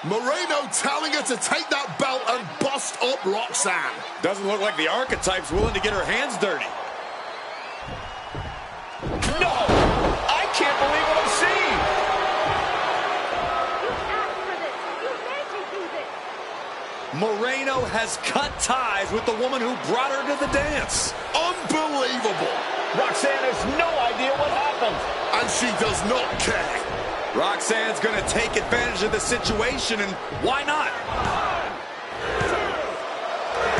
Moreno telling her to take that belt and bust up Roxanne. Doesn't look like the Archetype's willing to get her hands dirty. No! I can't believe what I'm seeing! Moreno has cut ties with the woman who brought her to the dance. Unbelievable. Roxanne has no idea what happened. And she does not care. Roxanne's going to take advantage of the situation, and why not?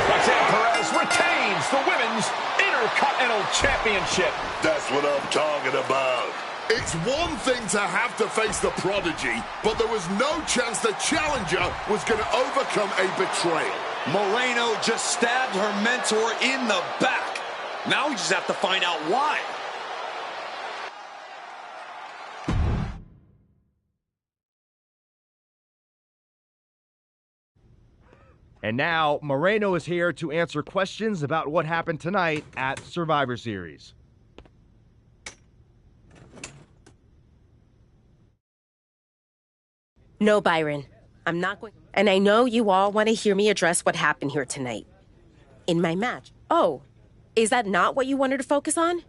Roxanne Perez retains the Women's Intercontinental Championship. That's what I'm talking about. It's one thing to have to face the prodigy, but there was no chance the challenger was going to overcome a betrayal. Moreno just stabbed her mentor in the back. Now we just have to find out why. And now, Moreno is here to answer questions about what happened tonight at Survivor Series. No, Byron. I'm not going... And I know you all want to hear me address what happened here tonight. In my match. Oh, is that not what you wanted to focus on?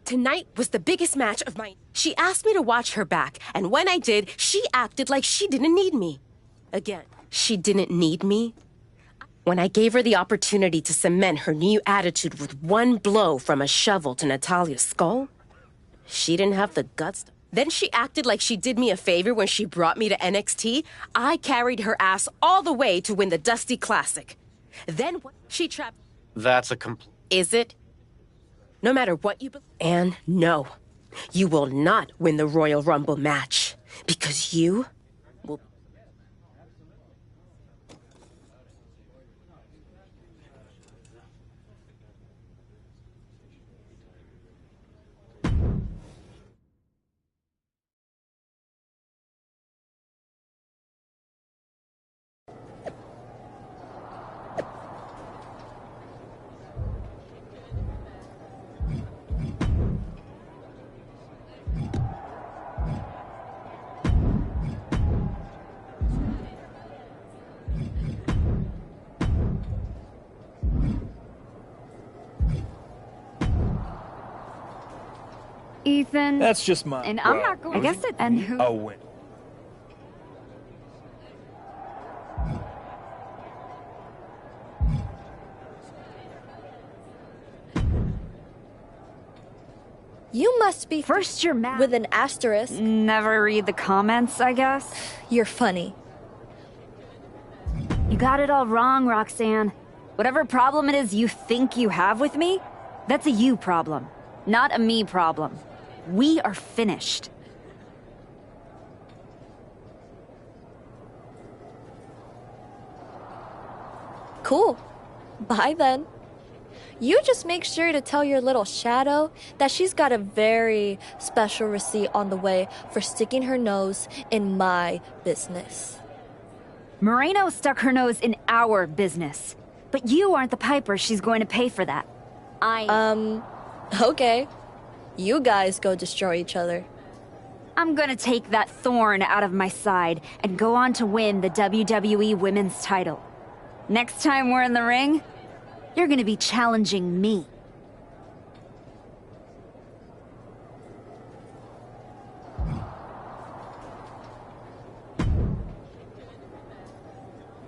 Tonight was the biggest match of my... She asked me to watch her back, and when I did, she acted like she didn't need me. Again, she didn't need me. When I gave her the opportunity to cement her new attitude with one blow from a shovel to Natalia's skull, she didn't have the guts to... Then she acted like she did me a favor when she brought me to NXT. I carried her ass all the way to win the Dusty Classic. Then she trapped... That's a complete... Is it? No matter what you believe. And no, you will not win the Royal Rumble match. Because you will... Ethan. That's just my... And I'm not going... I guess it... And who... Oh, win. You must be... First you're mad. With an asterisk. Never read the comments, I guess. You're funny. You got it all wrong, Roxanne. Whatever problem it is you think you have with me, that's a you problem, not a me problem. We are finished. Cool. Bye then. You just make sure to tell your little shadow that she's got a very special receipt on the way for sticking her nose in my business. Moreno stuck her nose in our business. But you aren't the piper she's going to pay for that. Okay. You guys go destroy each other. I'm gonna take that thorn out of my side and go on to win the WWE Women's title. Next time we're in the ring, you're gonna be challenging me.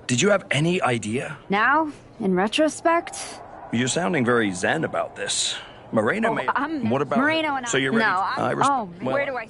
Did you have any idea? Now, in retrospect... You're sounding very zen about this. Moreno may... What about... Moreno and I... So you're ready? No, well, where do I...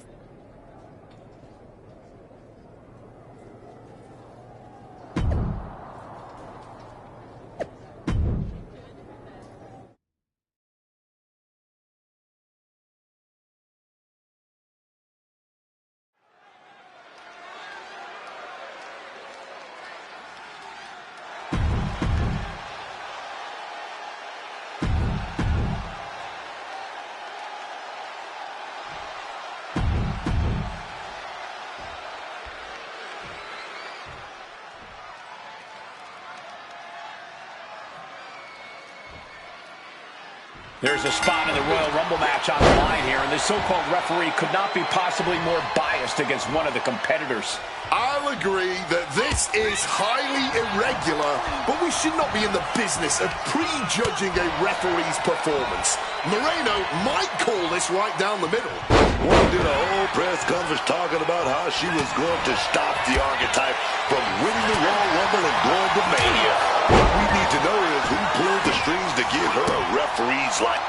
There's a spot in the Royal Rumble match on the line here, and this so-called referee could not be possibly more biased against one of the competitors. I'll agree that this is highly irregular, but we should not be in the business of prejudging a referee's performance. Moreno might call this right down the middle. One did a whole press conference talking about how she was going to stop the Archetype from winning the Royal Rumble and going to Mania. What we need to know is who pulled the strings to give her a referee's life.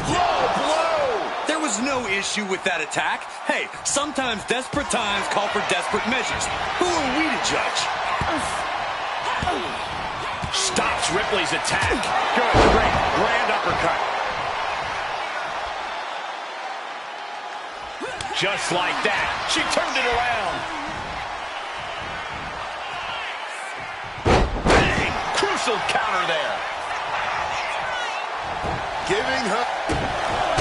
Low blow! There was no issue with that attack. Hey, sometimes desperate times call for desperate measures. Who are we to judge? Stops Ripley's attack. Good, great, grand uppercut. Just like that, she turned it around. Bang! Crucial counter there. Giving her...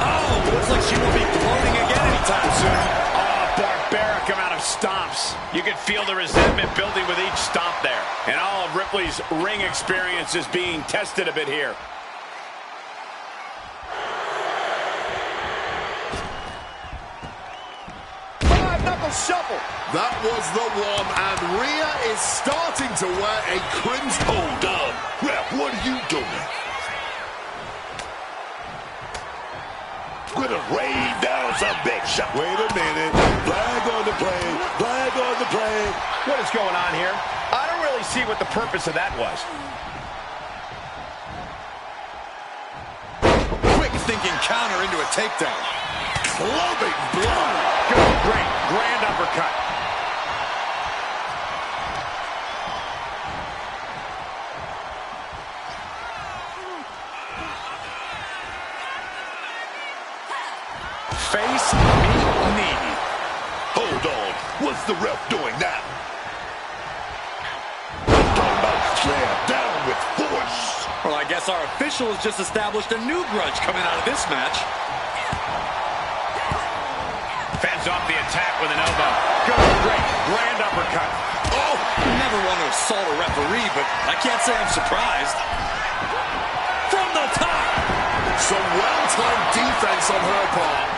Oh, looks like she will be gloating again anytime soon. Oh, barbaric amount of stomps. You can feel the resentment building with each stomp there. And all of Ripley's ring experience is being tested a bit here. Shuffle. That was the one, and Rhea is starting to wear a crimson... Hold up. Ref, what are you doing? Gonna rain down some big shot. Wait a minute. Flag on the play. Flag on the play. What is going on here? I don't really see what the purpose of that was. Quick thinking counter into a takedown. Clubbing blow. Good, great, grand uppercut. Face, knee. Hold on. What's the ref doing now? Talking about slam down with force. Well, I guess our official has just established a new grudge coming out of this match. Fends off the attack with an elbow. Good, great, grand uppercut. Oh, you never want to assault a referee, but I can't say I'm surprised. From the top. Some well-timed defense on her part.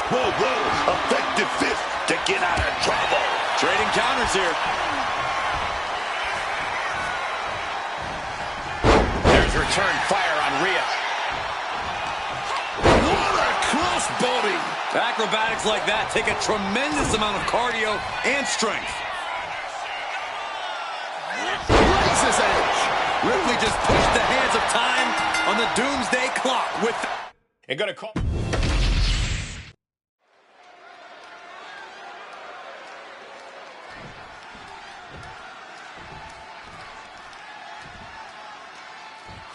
Whoa, whoa, effective fist to get out of trouble. Trading counters here. There's return fire on Rhea. What a crossbody. Acrobatics like that take a tremendous amount of cardio and strength. Razor's edge. Ripley just pushed the hands of time on the doomsday clock with... You're gonna call...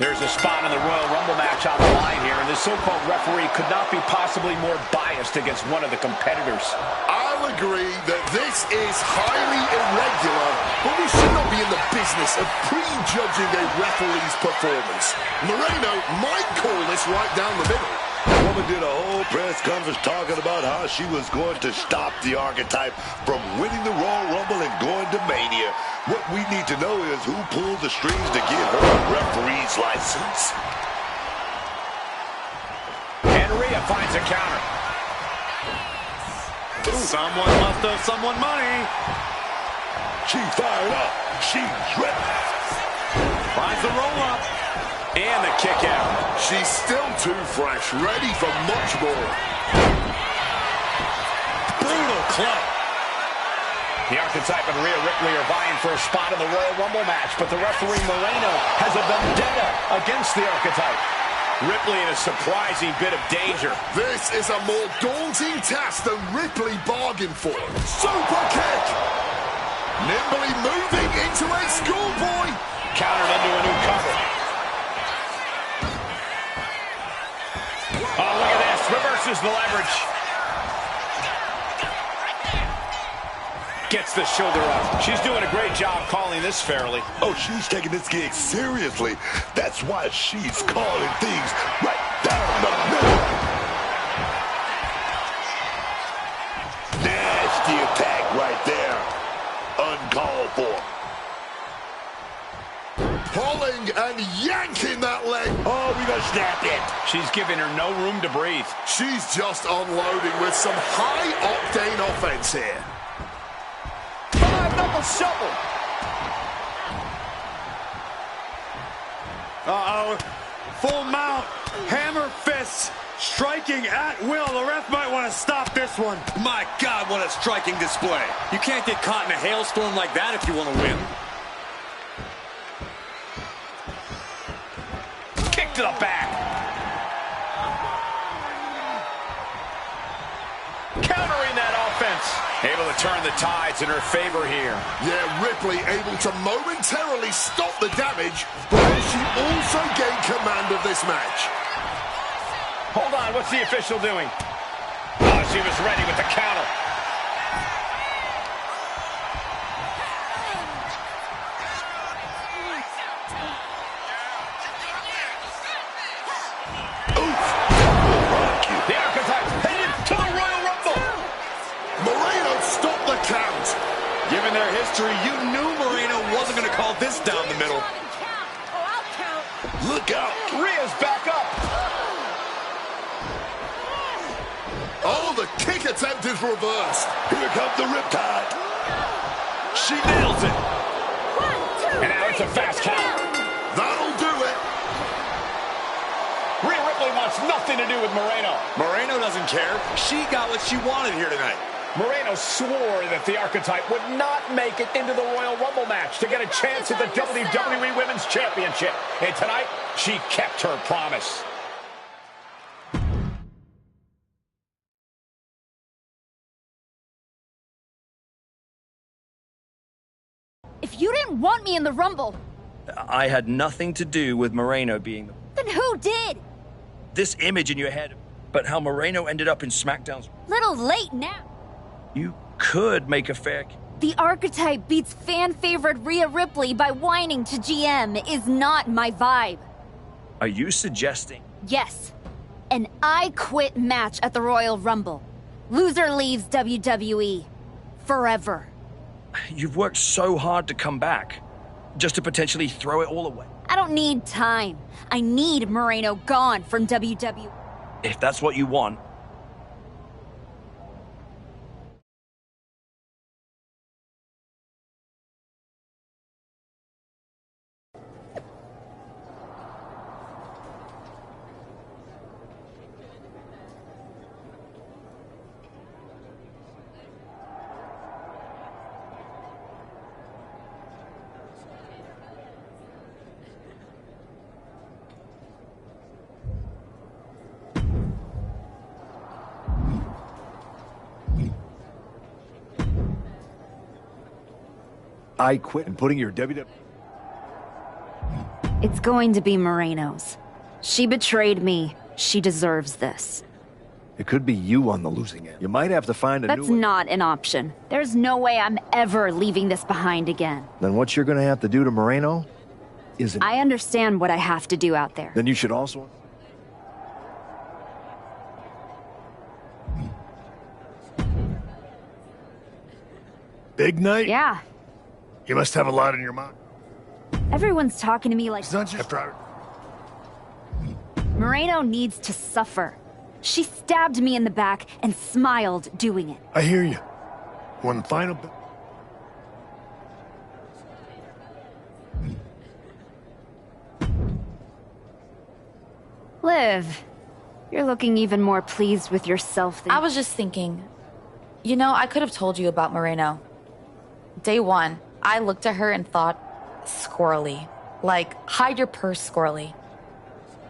There's a spot in the Royal Rumble match on the line here, and this so-called referee could not be possibly more biased against one of the competitors. I'll agree that this is highly irregular, but we should not be in the business of prejudging a referee's performance. Moreno might call this right down the middle. The woman did a whole press conference talking about how she was going to stop the Archetype from winning the Royal Rumble and going to Mania. What we need to know is who pulled the strings to get her a referee's license. And Rhea finds a counter. Someone must owe someone money. She fired up. She's ready. Finds the roll-up. And the kick out. She's still too fresh, ready for much more. Brutal club. The Archetype and Rhea Ripley are vying for a spot in the Royal Rumble match, but the referee Moreno has a vendetta against the Archetype. Ripley in a surprising bit of danger. This is a more daunting task than Ripley bargained for. Super kick! Nimbly moving into a schoolboy. Countered into a new cover. Oh, look at this. Reverses the leverage. Gets the shoulder up. She's doing a great job calling this fairly. Oh, she's taking this gig seriously. That's why she's calling things right down the middle. Nasty attack right there. Uncalled for. Pulling and yanking that leg. Oh, we gonna snap it. She's giving her no room to breathe. She's just unloading with some high-octane offense here. Knuckle shuffle. Uh-oh. Full mount. Hammer fists. Striking at will. The ref might want to stop this one. My God, what a striking display. You can't get caught in a hailstorm like that if you want to win. Kick to the back. Countering that offense. Able to turn the tides in her favor here. Yeah, Ripley able to momentarily stop the damage, but she also gained command of this match. Hold on, what's the official doing? Oh, she was ready with the counter. The Archetype headed to the Royal Rumble. Moreno stopped the count. Given their history, you knew Moreno wasn't going to call this down the middle. Look out. Rhea's back up. Oh, the kick attempt is reversed. Here comes the riptide. She nails it. And now it's a fast count. That'll do it. Rhea Ripley wants nothing to do with Moreno. Moreno doesn't care. She got what she wanted here tonight. Moreno swore that the Archetype would not make it into the Royal Rumble match to get a chance at the WWE Women's Championship. And tonight, she kept her promise. If you didn't want me in the Rumble, I had nothing to do with Moreno being the... then who did? This image in your head, but how Moreno ended up in SmackDown's... Little late now. You could make a fair... The Archetype beats fan-favorite Rhea Ripley by whining to GM is not my vibe. Are you suggesting... Yes. An I Quit match at the Royal Rumble. Loser leaves WWE. Forever. You've worked so hard to come back, just to potentially throw it all away. I don't need time. I need Moreno gone from WWE. If that's what you want... I quit and putting your WWE... It's going to be Moreno's. She betrayed me. She deserves this. It could be you on the losing end. You might have to find a That's new... not an option. There's no way I'm ever leaving this behind again. Then what you're gonna have to do to Moreno isn't... I understand what I have to do out there. Then you should also... Big night? Yeah. You must have a lot in your mind. Everyone's talking to me like... It's not just after Moreno needs to suffer. She stabbed me in the back and smiled doing it. I hear you. One final... Liv, you're looking even more pleased with yourself than... I was just thinking, you know, I could have told you about Moreno. Day one, I looked at her and thought, squirrely. Like, hide your purse, squirrely.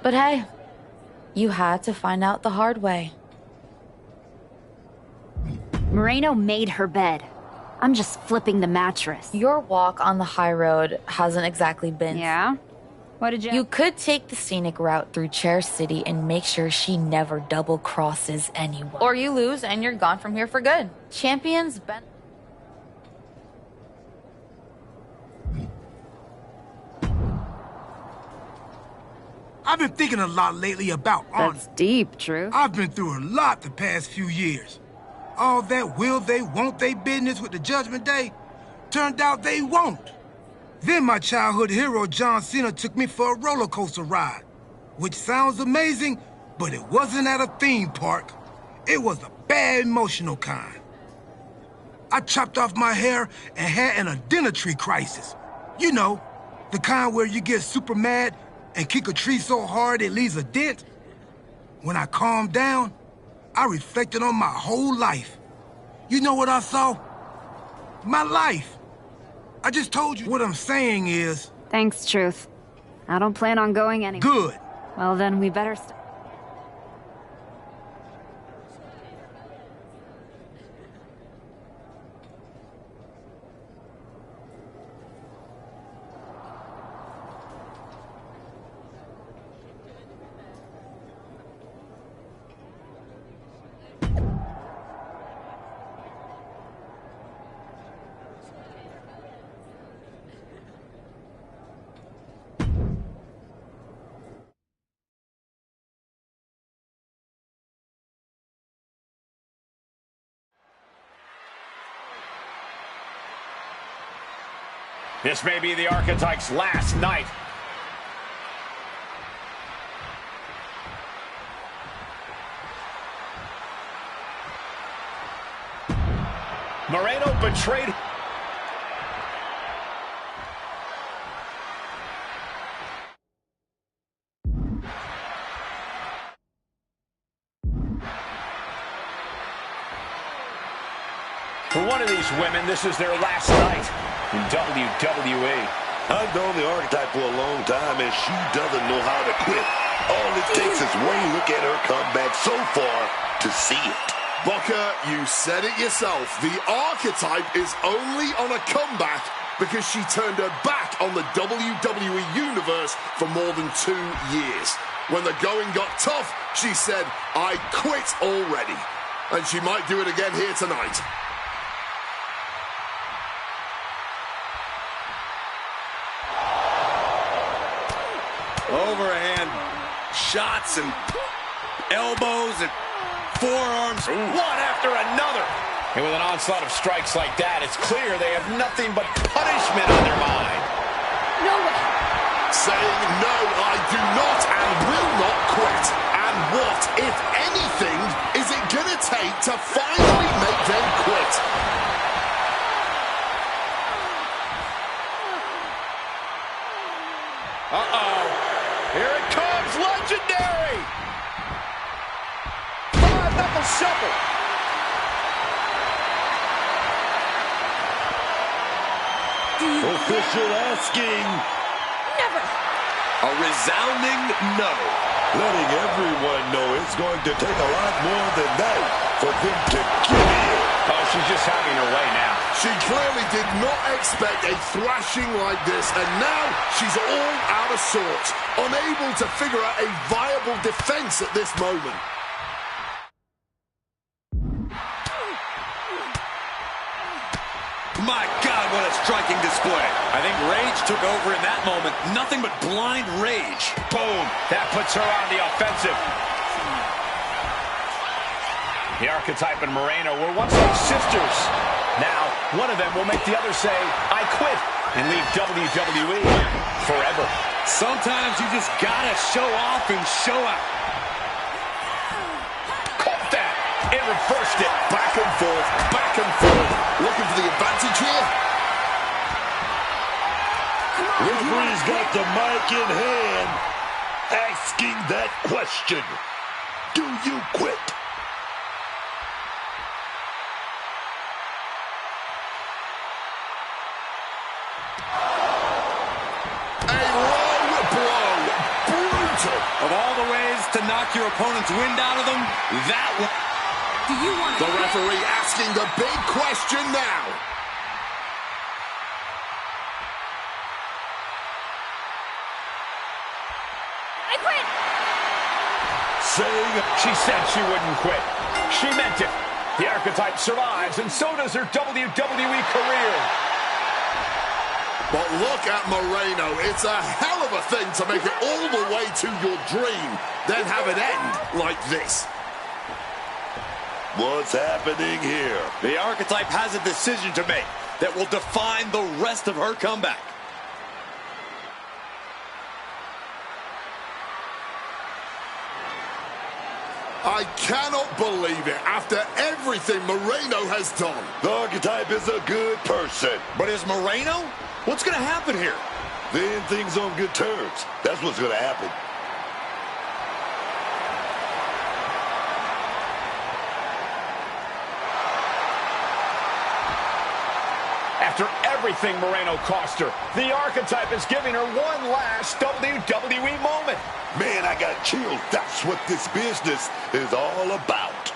But hey, you had to find out the hard way. Moreno made her bed. I'm just flipping the mattress. Your walk on the high road hasn't exactly been... Yeah? What did you... You could take the scenic route through Chair City and make sure she never double crosses anyone. Or you lose and you're gone from here for good. Champions been... I've been thinking a lot lately about honor. That's deep, Truth. I've been through a lot the past few years. All that will they, won't they business with the Judgment Day, turned out they won't. Then my childhood hero John Cena took me for a roller coaster ride, which sounds amazing, but it wasn't at a theme park. It was a bad emotional kind. I chopped off my hair and had an identity crisis. You know, the kind where you get super mad and kick a tree so hard it leaves a dent. When I calmed down, I reflected on my whole life. You know what I saw? My life. I just told you. What I'm saying is... Thanks, Truth. I don't plan on going anywhere. Good. Well, then we better stop. This may be the Archetype's last night. Moreno betrayed. For one of these women, this is their last night in WWE. I've known the Archetype for a long time, and she doesn't know how to quit. All it takes is one look at her comeback so far to see it. Booker, you said it yourself. The Archetype is only on a comeback because she turned her back on the WWE Universe for more than 2 years. When the going got tough, she said, I quit already. And she might do it again here tonight. Overhand shots and elbows and forearms, one after another. And with an onslaught of strikes like that, it's clear they have nothing but punishment on their mind. No way. Saying, no, I do not and will not quit. And what, if anything, is it gonna take to finally make them quit? Uh-oh. Here it comes, legendary! Five-knuckle shuffle. Official asking. Never. A resounding no. Letting everyone know it's going to take a lot more than that for them to give in. Oh, she's just having her way now. She clearly did not expect a thrashing like this, and now she's all out of sorts, unable to figure out a viable defense at this moment. My God, what a striking display. I think rage took over in that moment. Nothing but blind rage. Boom. That puts her on the offensive. The Archetype and Moreno were once like sisters. Now, One of them will make the other say, I quit, and leave WWE forever. Sometimes you just gotta show off and show out. Caught that and reversed it. Back and forth, back and forth. Looking for the advantage here. Referee's got the mic in hand, asking that question. Do you quit? Of all the ways to knock your opponent's wind out of them, that one. Do you want to The referee asking the big question now. I quit! Saying she said she wouldn't quit. She meant it. The archetype survives, and so does her WWE career. But look at Moreno. It's a hell of a thing to make it all the way to your dream, then have it end like this. What's happening here? The archetype has a decision to make that will define the rest of her comeback. I cannot believe it. After everything Moreno has done. The archetype is a good person. But is Moreno? What's going to happen here? Then things on good terms. That's what's going to happen. After everything Moreno cost her, the archetype is giving her one last WWE moment. Man, I got chills. That's what this business is all about.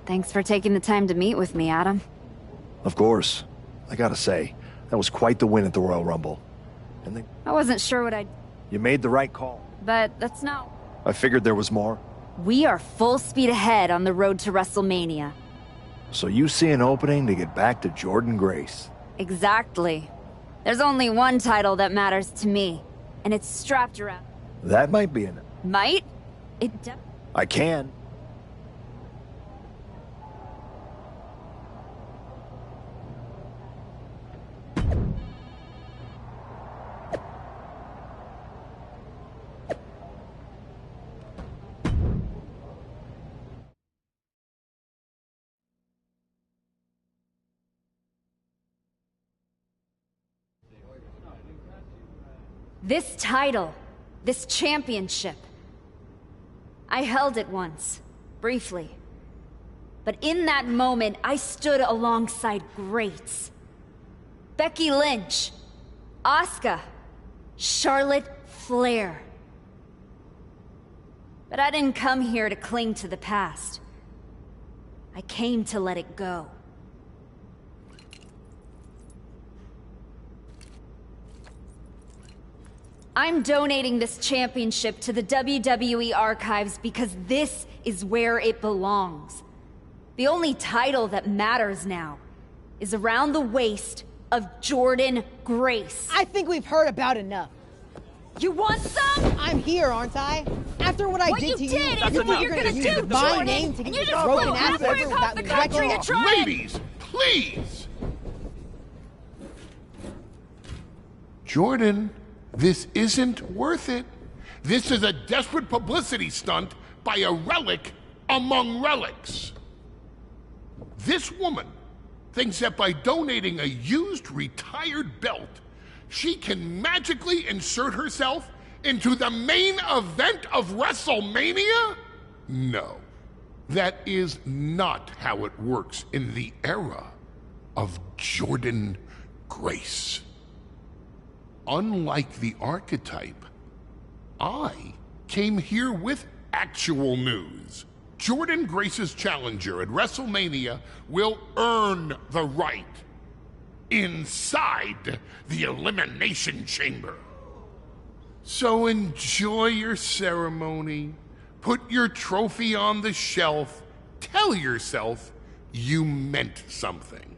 Thanks for taking the time to meet with me, Adam. Of course. I gotta say, that was quite the win at the Royal Rumble. And I wasn't sure what I'd... you made the right call. But that's not... I figured there was more. We are full speed ahead on the road to WrestleMania. So you see an opening to get back to Jordynne Grace. Exactly. There's only one title that matters to me, and it's strapped around... That might be enough. Might? I can. This title, this championship, I held it once, briefly. But in that moment, I stood alongside greats. Becky Lynch, Asuka, Charlotte Flair. But I didn't come here to cling to the past. I came to let it go. I'm donating this championship to the WWE archives because this is where it belongs. The only title that matters now is around the waist of Jordynne Grace. I think we've heard about enough. You want some? I'm here, aren't I? After what I did to you, is what you're gonna do, my name to and get you just broken blew ass halfway over across without the me country wrecking to all. try and... Ladies, please! Jordynne, this isn't worth it. This is a desperate publicity stunt by a relic among relics. This woman thinks that by donating a used retired belt, she can magically insert herself into the main event of WrestleMania? No, that is not how it works in the era of Jordan Grace. Unlike the archetype, I came here with actual news. Jordan Grace's challenger at WrestleMania will earn the right inside the Elimination Chamber. So enjoy your ceremony, put your trophy on the shelf, tell yourself you meant something.